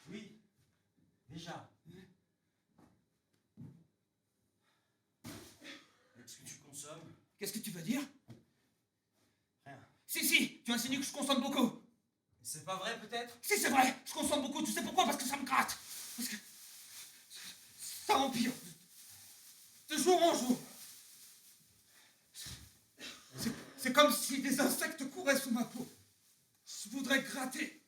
Oui. Déjà. Est-ce que tu consommes? Qu'est-ce que tu veux dire? Rien. Si, tu insinues que je consomme beaucoup. C'est pas vrai, peut-être? Si, c'est vrai, je consomme beaucoup, tu sais pourquoi? Parce que ça me gratte. Parce que ça empire. De jour en jour. C'est comme si des insectes couraient sous ma peau. Je voudrais gratter,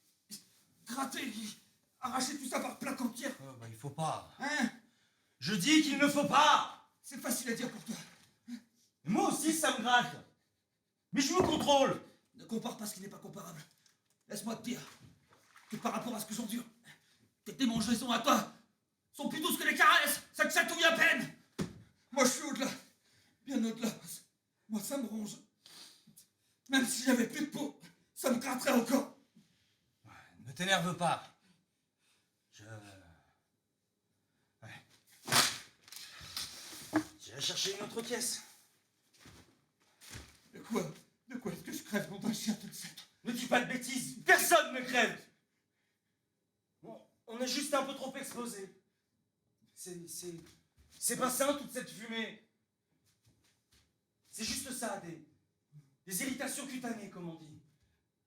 arracher tout ça par plaque entière. Oh, bah, il faut pas. Hein? Je dis qu'il ne faut pas! C'est facile à dire pour toi. Et moi aussi, ça me gratte. Mais je me contrôle. Ne compare pas ce qui n'est pas comparable. Laisse-moi te dire que par rapport à ce que j'endure, tes démangeaisons à toi sont plus douces que les caresses. Ça te chatouille à peine. Moi, je suis au-delà. Bien au-delà. Moi, ça me ronge. Même si j'avais plus de peau, ça me gratterait encore. Ne t'énerve pas. Ouais. J'irai chercher une autre caisse. De quoi est-ce que je crève, nom d'un chien toute cette? Ne dis pas de bêtises. Personne ne crève. Bon, on est juste un peu trop exposé. C'est pas sain, toute cette fumée. C'est juste ça, des irritations cutanées, comme on dit.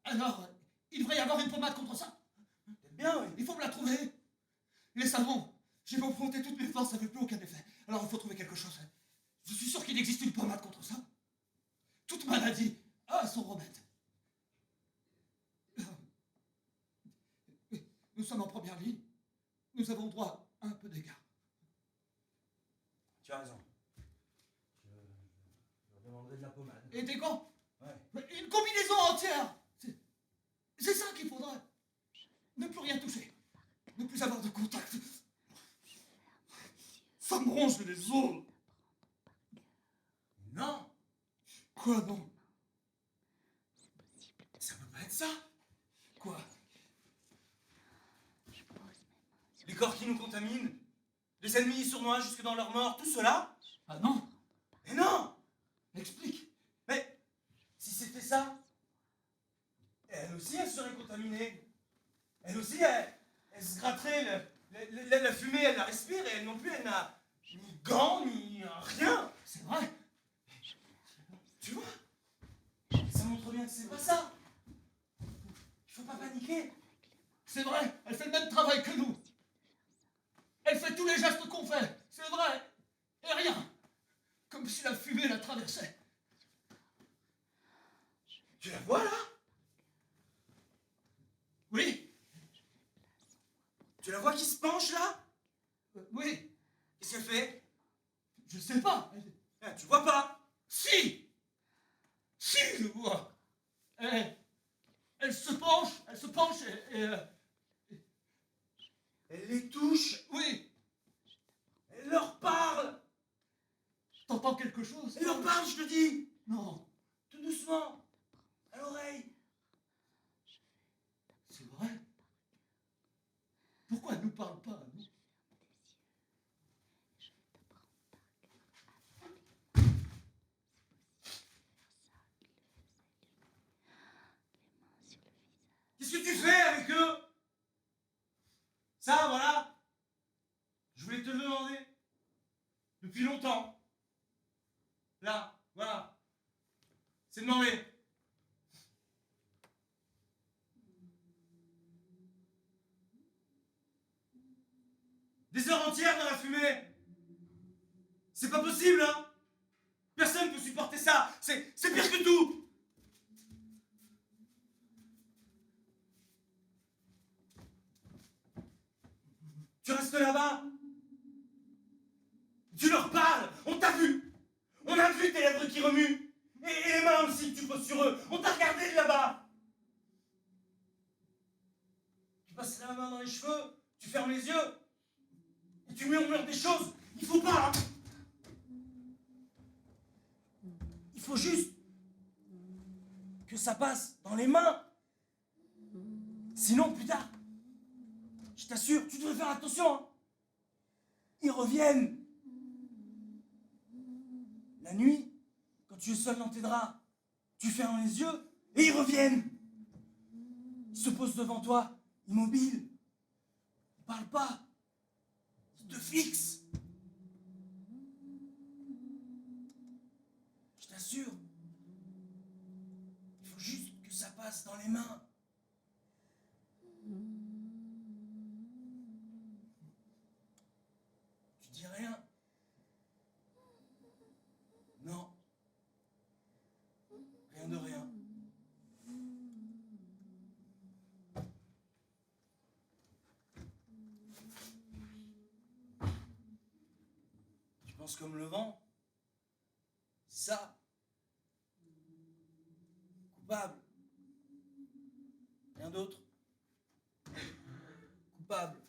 Alors, il devrait y avoir une pommade contre ça. Peut-être bien, oui. Il faut me la trouver. Les savons, j'ai beau frotter toutes mes forces, ça ne fait plus aucun effet. Alors il faut trouver quelque chose. Je suis sûr qu'il existe une pommade contre ça. Toute maladie a son remède. Nous sommes en première ligne. Nous avons droit à un peu d'écart. Tu as raison. Je demanderai de la pommade. Et des gants. Ouais. Mais une combinaison entière. C'est ça qu'il faudrait. Ne plus rien toucher. Ne plus avoir de contact. Ça me ronge les os. Non. Quoi non? Ça peut pas être ça. Quoi? Les corps qui nous contaminent. Les ennemis sournois jusque dans leur mort. Tout cela. Ah non? Mais non. Explique. Mais si c'était ça, elle aussi, elle serait contaminée. Elle aussi, elle se gratterait. La fumée, elle la respire et elle non plus, elle n'a ni gants, ni rien. C'est vrai? Tu vois? Ça montre bien que c'est pas ça. Il faut pas paniquer. C'est vrai, elle fait le même travail que nous. Elle fait tous les gestes qu'on fait. C'est vrai. Et rien. Comme si la fumée la traversait. Tu la vois là? Oui? Tu la vois qui se penche là? Oui. Qu'est-ce qu'elle fait? Je sais pas. Ah, tu vois pas? Si! Si, je vois. Elle se penche et Elle les touche, oui. elle leur parle. T'entends quelque chose? Elle leur parle, je te dis. Non. Tout doucement, à l'oreille. C'est vrai. Pourquoi elle nous parle pas, nous? Qu'est-ce que tu fais avec eux? Ça, voilà. Je voulais te le demander. Depuis longtemps. Là, voilà. C'est demandé. Des heures entières dans la fumée. C'est pas possible, hein? ça. C'est pire que tout. Tu restes là-bas. Tu leur parles. On t'a vu. On a vu tes lèvres qui remuent. Et les mains aussi que tu poses sur eux. On t'a regardé de là-bas. Tu passes la main dans les cheveux. Tu fermes les yeux. Et tu murmures des choses. Il faut pas, hein. Il faut juste que ça passe dans les mains. Sinon, plus tard, je t'assure, tu devrais faire attention, hein. Ils reviennent. La nuit, quand tu es seul dans tes draps, tu fermes les yeux et ils reviennent. Ils se posent devant toi, immobiles. Ils parlent pas. Ils te fixent. Je t'assure. Il faut juste que ça passe dans les mains. Tu dis rien. Non. Rien de rien. Tu penses comme le vent? Ça. Coupable. Rien d'autre. Coupable.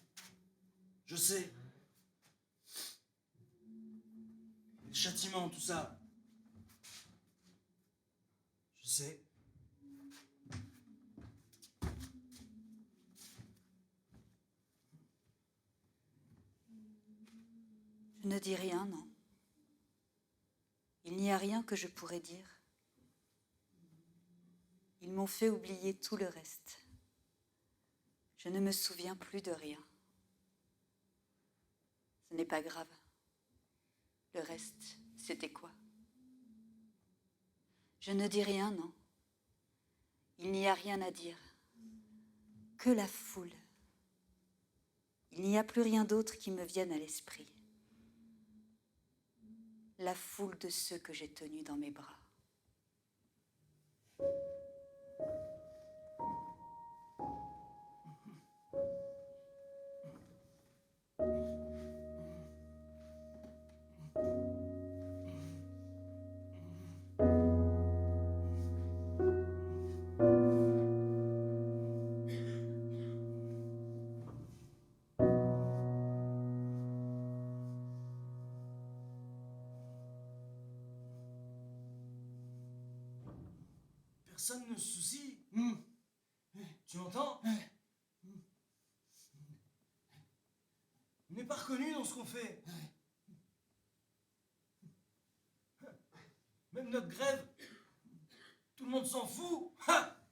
Je sais. Le châtiment, tout ça. Je sais. Je ne dis rien, non. Il n'y a rien que je pourrais dire. Ils m'ont fait oublier tout le reste. Je ne me souviens plus de rien. Ce n'est pas grave. Le reste, c'était quoi? Je ne dis rien, non. Il n'y a rien à dire. Que la foule. Il n'y a plus rien d'autre qui me vienne à l'esprit. La foule de ceux que j'ai tenus dans mes bras. Personne ne se soucie. Tu m'entends? On n'est pas reconnu dans ce qu'on fait. Même notre grève, tout le monde s'en fout.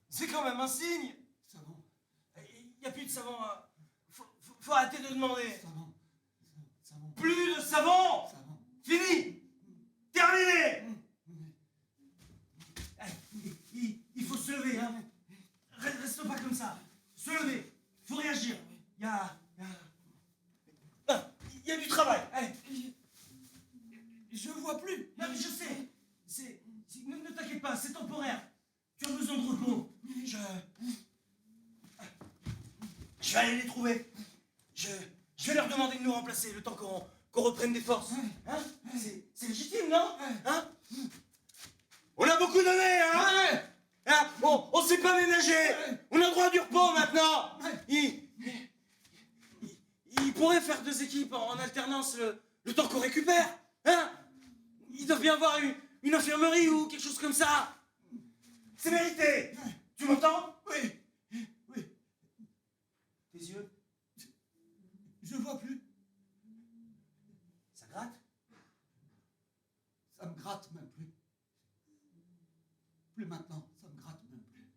C'est quand même un signe. Savon, Il n'y a plus de savon. Faut arrêter de demander. savon, savon, Plus de savon. savon. Fini. Terminé. Il faut se lever, hein. Reste pas comme ça. Se lever. Faut réagir. Il y a du travail. Allez. Je vois plus. Non mais je sais. Ne t'inquiète pas, c'est temporaire. Tu as besoin de repos. Je vais aller les trouver. Je vais leur demander de nous remplacer le temps qu'on reprenne des forces. Hein? C'est légitime, non? Hein? On a beaucoup donné, hein? Hein? On s'est pas ménagé. On a le droit du repos maintenant. Il pourrait faire 2 équipes en alternance le temps qu'on récupère. Hein? Ils doivent bien avoir une infirmerie ou quelque chose comme ça. C'est mérité. Tu m'entends? Oui, oui. Tes yeux, Je vois plus. ça gratte? Ça me gratte même plus. Plus maintenant, ça me gratte même plus.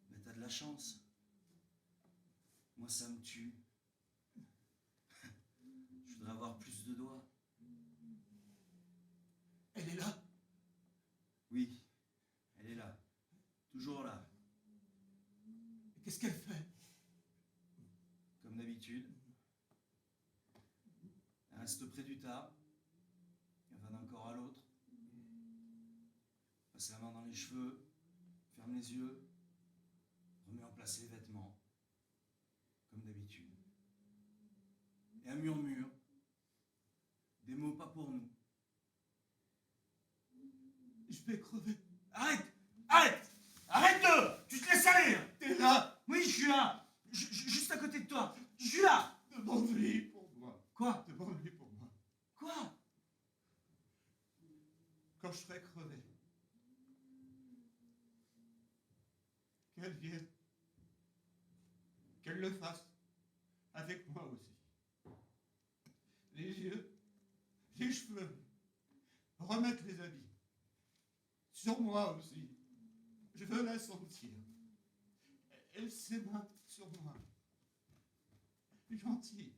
Mais t'as de la chance. Moi, ça me tue. Je voudrais avoir plus de doigts. Elle est là. Oui, elle est là. Toujours là. Et qu'est-ce qu'elle fait? d'habitude. Reste près du tas, va d'un corps à l'autre. Passe la main dans les cheveux, ferme les yeux, remets en place les vêtements, comme d'habitude. Et un murmure, des mots pas pour nous. Je vais crever. Arrête! Arrête! Arrête de! Tu te laisses aller! T'es là. Oui, je suis là! Juste à côté de toi! Je suis là! Demande-lui pour moi. Quoi? Demande-lui pour moi. Quoi? Quand je serai crevé, qu'elle vienne. Qu'elle le fasse. Avec moi aussi. Les yeux, les cheveux, remettre les habits. Sur moi aussi. Je veux la sentir. Elle s'émeut sur moi. Gentille.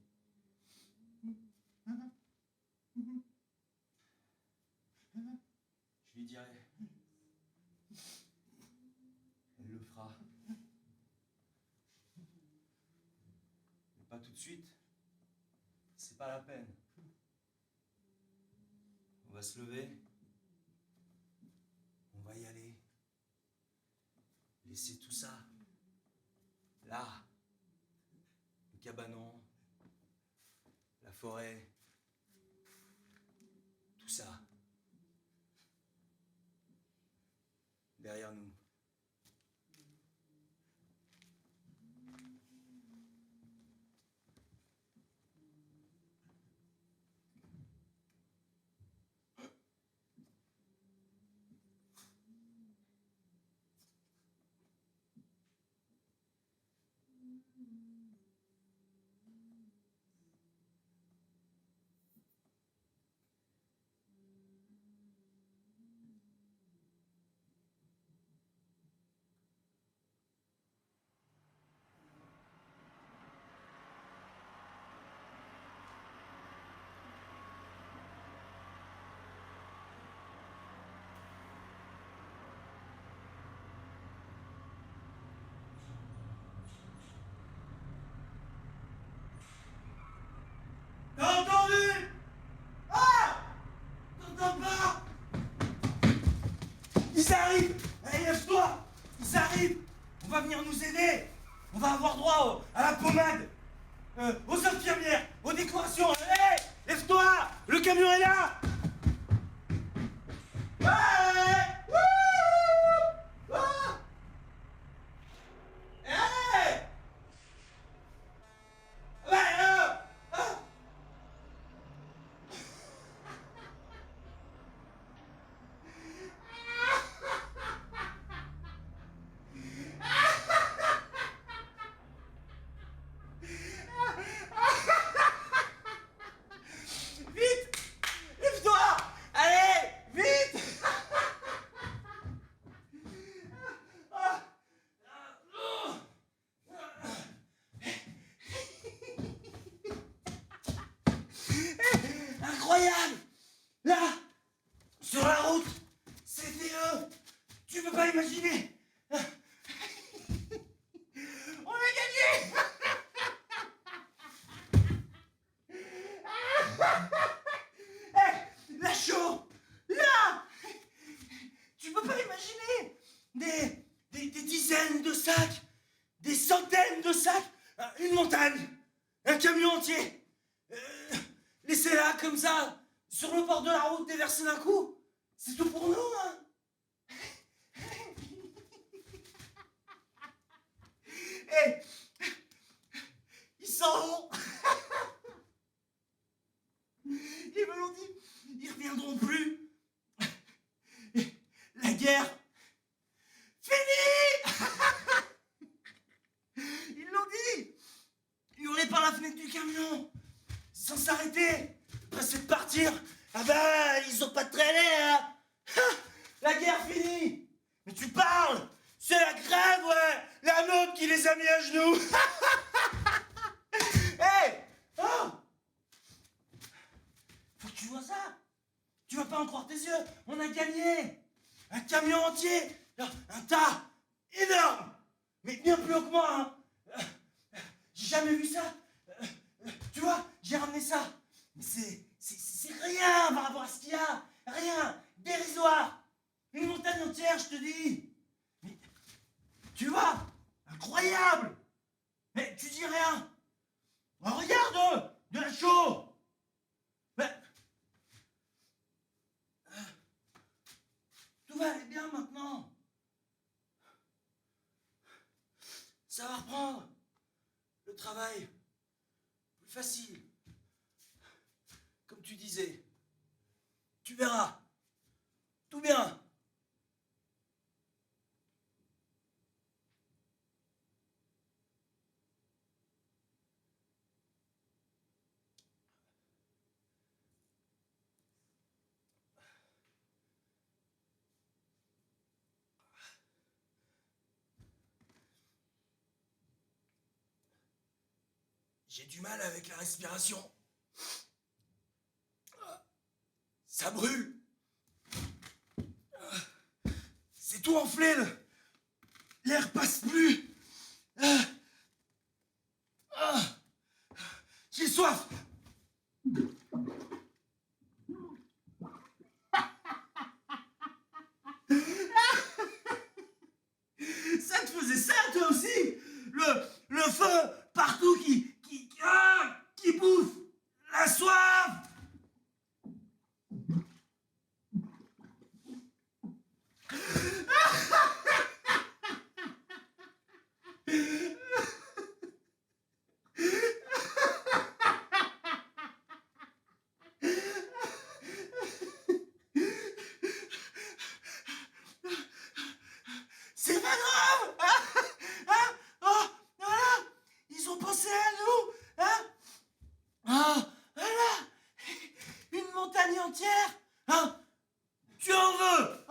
Je lui dirai. Elle le fera. Mais pas tout de suite. C'est pas la peine. On va se lever. On va y aller. Laisser tout ça. Là. Le cabanon. La forêt. Tout ça. Derrière nous. T'as entendu? Ah! T'entends pas? Ils arrivent! Allez, lève-toi! Ils arrivent! On va venir nous aider! On va avoir droit à la pommade! Aux infirmières! Aux décorations! Allez! Lève-toi! Le camion est là! Ouais! Wouh! Ah! Hey! Ouais, ah! Vite! Lève-toi! Allez! Vite! Incroyable! Là! Sur la route! C'était eux! Tu peux pas imaginer! On a gagné! La chaux! Là! Tu peux pas imaginer! Des dizaines de sacs! Des centaines de sacs! Une montagne! Un camion entier! Laissez là, comme ça, sur le bord de la route, déverser d'un coup! C'est tout pour nous, hein! Ils s'en vont! Ils me l'ont dit, ils reviendront plus. La guerre, fini. Ils l'ont dit. Hurler par la fenêtre du camion, sans s'arrêter, pressés de partir. Ah bah, ils ont pas de traîner, hein. La guerre finie. Mais tu parles, c'est la grève, ouais. La nôtre qui les a mis à genoux. Oh! Faut que tu vois ça. Tu vas pas en croire tes yeux. On a gagné. Un camion entier. Un tas énorme. Mais bien plus haut que moi. Hein. J'ai jamais vu ça. Tu vois, j'ai ramené ça. Mais c'est rien par rapport à ce qu'il y a. Rien. Dérisoire. Une montagne entière, je te dis. Mais, tu vois, incroyable. Mais tu dis rien. Oh, regarde, de la chaux. Mais, tout va aller bien maintenant. Ça va reprendre. Le travail. Plus facile. Comme tu disais. Tu verras. Tout bien. J'ai du mal avec la respiration. Ça brûle. C'est tout enflé. L'air passe plus. J'ai soif. Ça te faisait ça, toi aussi? Le feu partout qui bouffe. La soif. C'est pas grave. Oh, voilà. Ils ont pensé à nous. Ah, voilà. Une montagne entière. Tu en veux.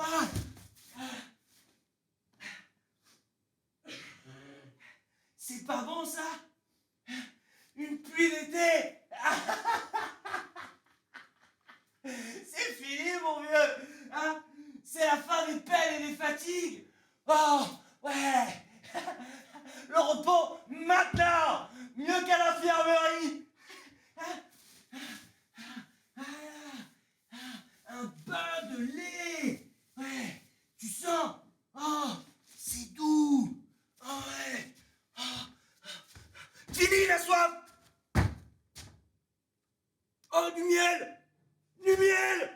C'est pas bon, ça? Une pluie d'été. C'est fini, mon vieux. C'est la fin des peines et des fatigues. Oh, ouais. Le repos, maintenant. Mieux qu'à l'infirmerie. Un bain de lait. Ouais. Tu sens? Oh, c'est doux. Oh, ouais. Fini la soif. Oh, du miel. Du miel.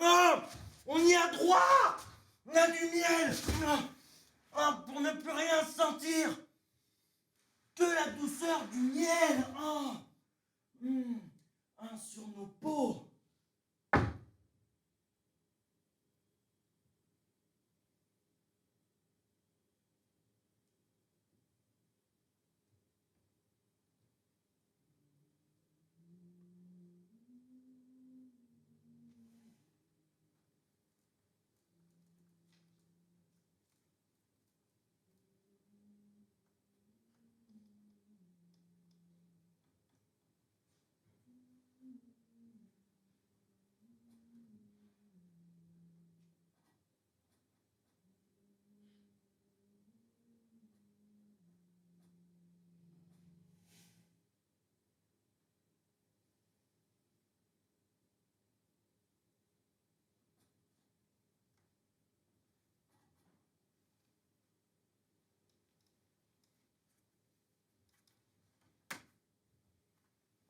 Oh, on y a droit. On a du miel. Oh, pour ne plus rien sentir. Que la douceur du miel. Oh. Sur nos peaux.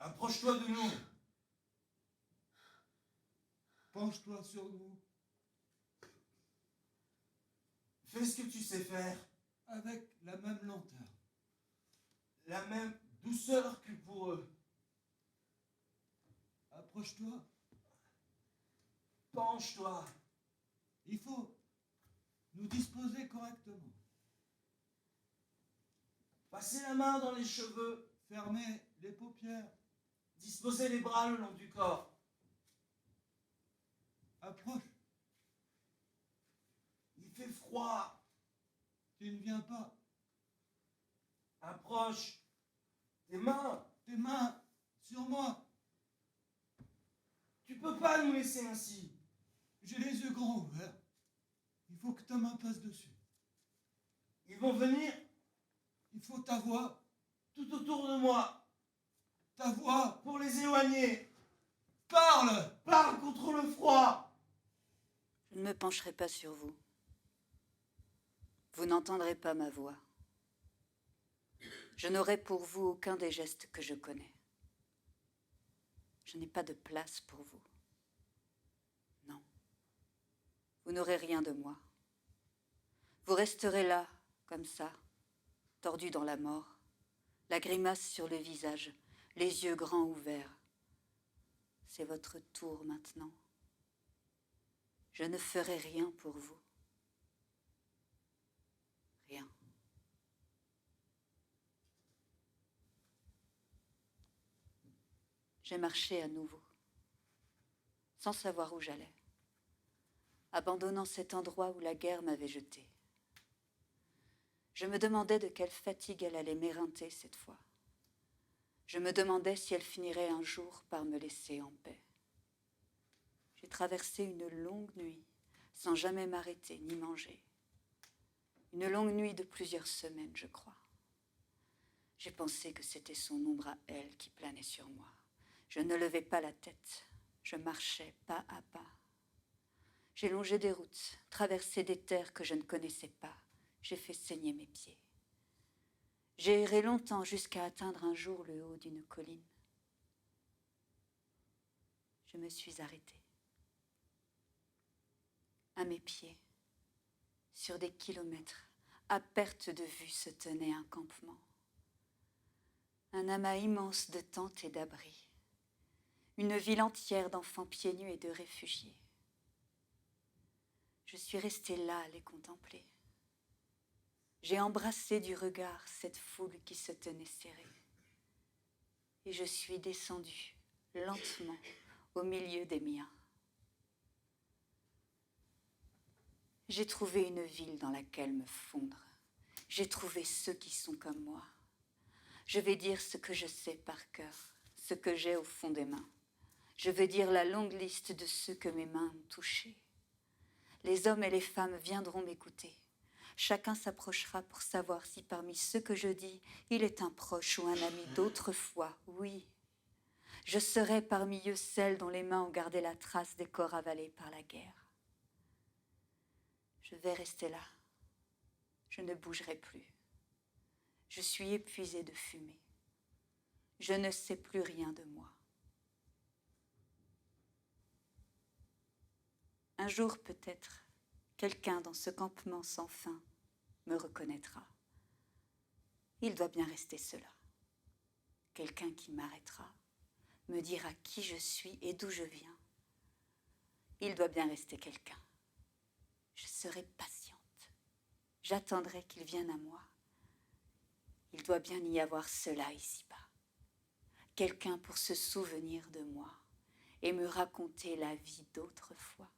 Approche-toi de nous. Penche-toi sur nous, Fais ce que tu sais faire. avec la même lenteur. La même douceur que pour eux. Approche-toi. Penche-toi. Il faut nous disposer correctement. Passez la main dans les cheveux. Fermer les paupières. Disposez les bras le long du corps. Approche. Il fait froid. Tu ne viens pas. Approche. Tes mains. Tes mains sur moi. Tu peux pas nous laisser ainsi. J'ai les yeux grands ouverts. Il faut que ta main passe dessus. Ils vont venir Il faut ta voix. tout autour de moi. Ta voix. Pour les éloigner. Parle. Parle contre le froid. Je ne me pencherai pas sur vous. Vous n'entendrez pas ma voix. Je n'aurai pour vous aucun des gestes que je connais. Je n'ai pas de place pour vous. Non. Vous n'aurez rien de moi. Vous resterez là, comme ça, tordu dans la mort, la grimace sur le visage, les yeux grands ouverts. C'est votre tour maintenant. Je ne ferai rien pour vous. Rien. J'ai marché à nouveau, sans savoir où j'allais, abandonnant cet endroit où la guerre m'avait jeté. Je me demandais de quelle fatigue elle allait m'éreinter cette fois. Je me demandais si elle finirait un jour par me laisser en paix. J'ai traversé une longue nuit, sans jamais m'arrêter ni manger. Une longue nuit de plusieurs semaines, je crois. J'ai pensé que c'était son ombre à elle qui planait sur moi. Je ne levais pas la tête, je marchais pas à pas. J'ai longé des routes, traversé des terres que je ne connaissais pas. J'ai fait saigner mes pieds. J'ai erré longtemps jusqu'à atteindre un jour le haut d'une colline. Je me suis arrêtée. À mes pieds, sur des kilomètres, à perte de vue se tenait un campement. Un amas immense de tentes et d'abris. Une ville entière d'enfants pieds nus et de réfugiés. Je suis restée là à les contempler. J'ai embrassé du regard cette foule qui se tenait serrée. Et je suis descendue lentement au milieu des miens. J'ai trouvé une ville dans laquelle me fondre. J'ai trouvé ceux qui sont comme moi. Je vais dire ce que je sais par cœur, ce que j'ai au fond des mains. Je vais dire la longue liste de ceux que mes mains ont touchés. Les hommes et les femmes viendront m'écouter. Chacun s'approchera pour savoir si parmi ceux que je dis, il est un proche ou un ami d'autrefois, oui. Je serai parmi eux celle dont les mains ont gardé la trace des corps avalés par la guerre. Je vais rester là. Je ne bougerai plus. Je suis épuisée de fumer. Je ne sais plus rien de moi. Un jour peut-être, quelqu'un dans ce campement sans fin me reconnaîtra. Il doit bien rester cela. Quelqu'un qui m'arrêtera, me dira qui je suis et d'où je viens. Il doit bien rester quelqu'un. Je serai patiente. J'attendrai qu'il vienne à moi. Il doit bien y avoir cela ici-bas. Quelqu'un pour se souvenir de moi et me raconter la vie d'autrefois.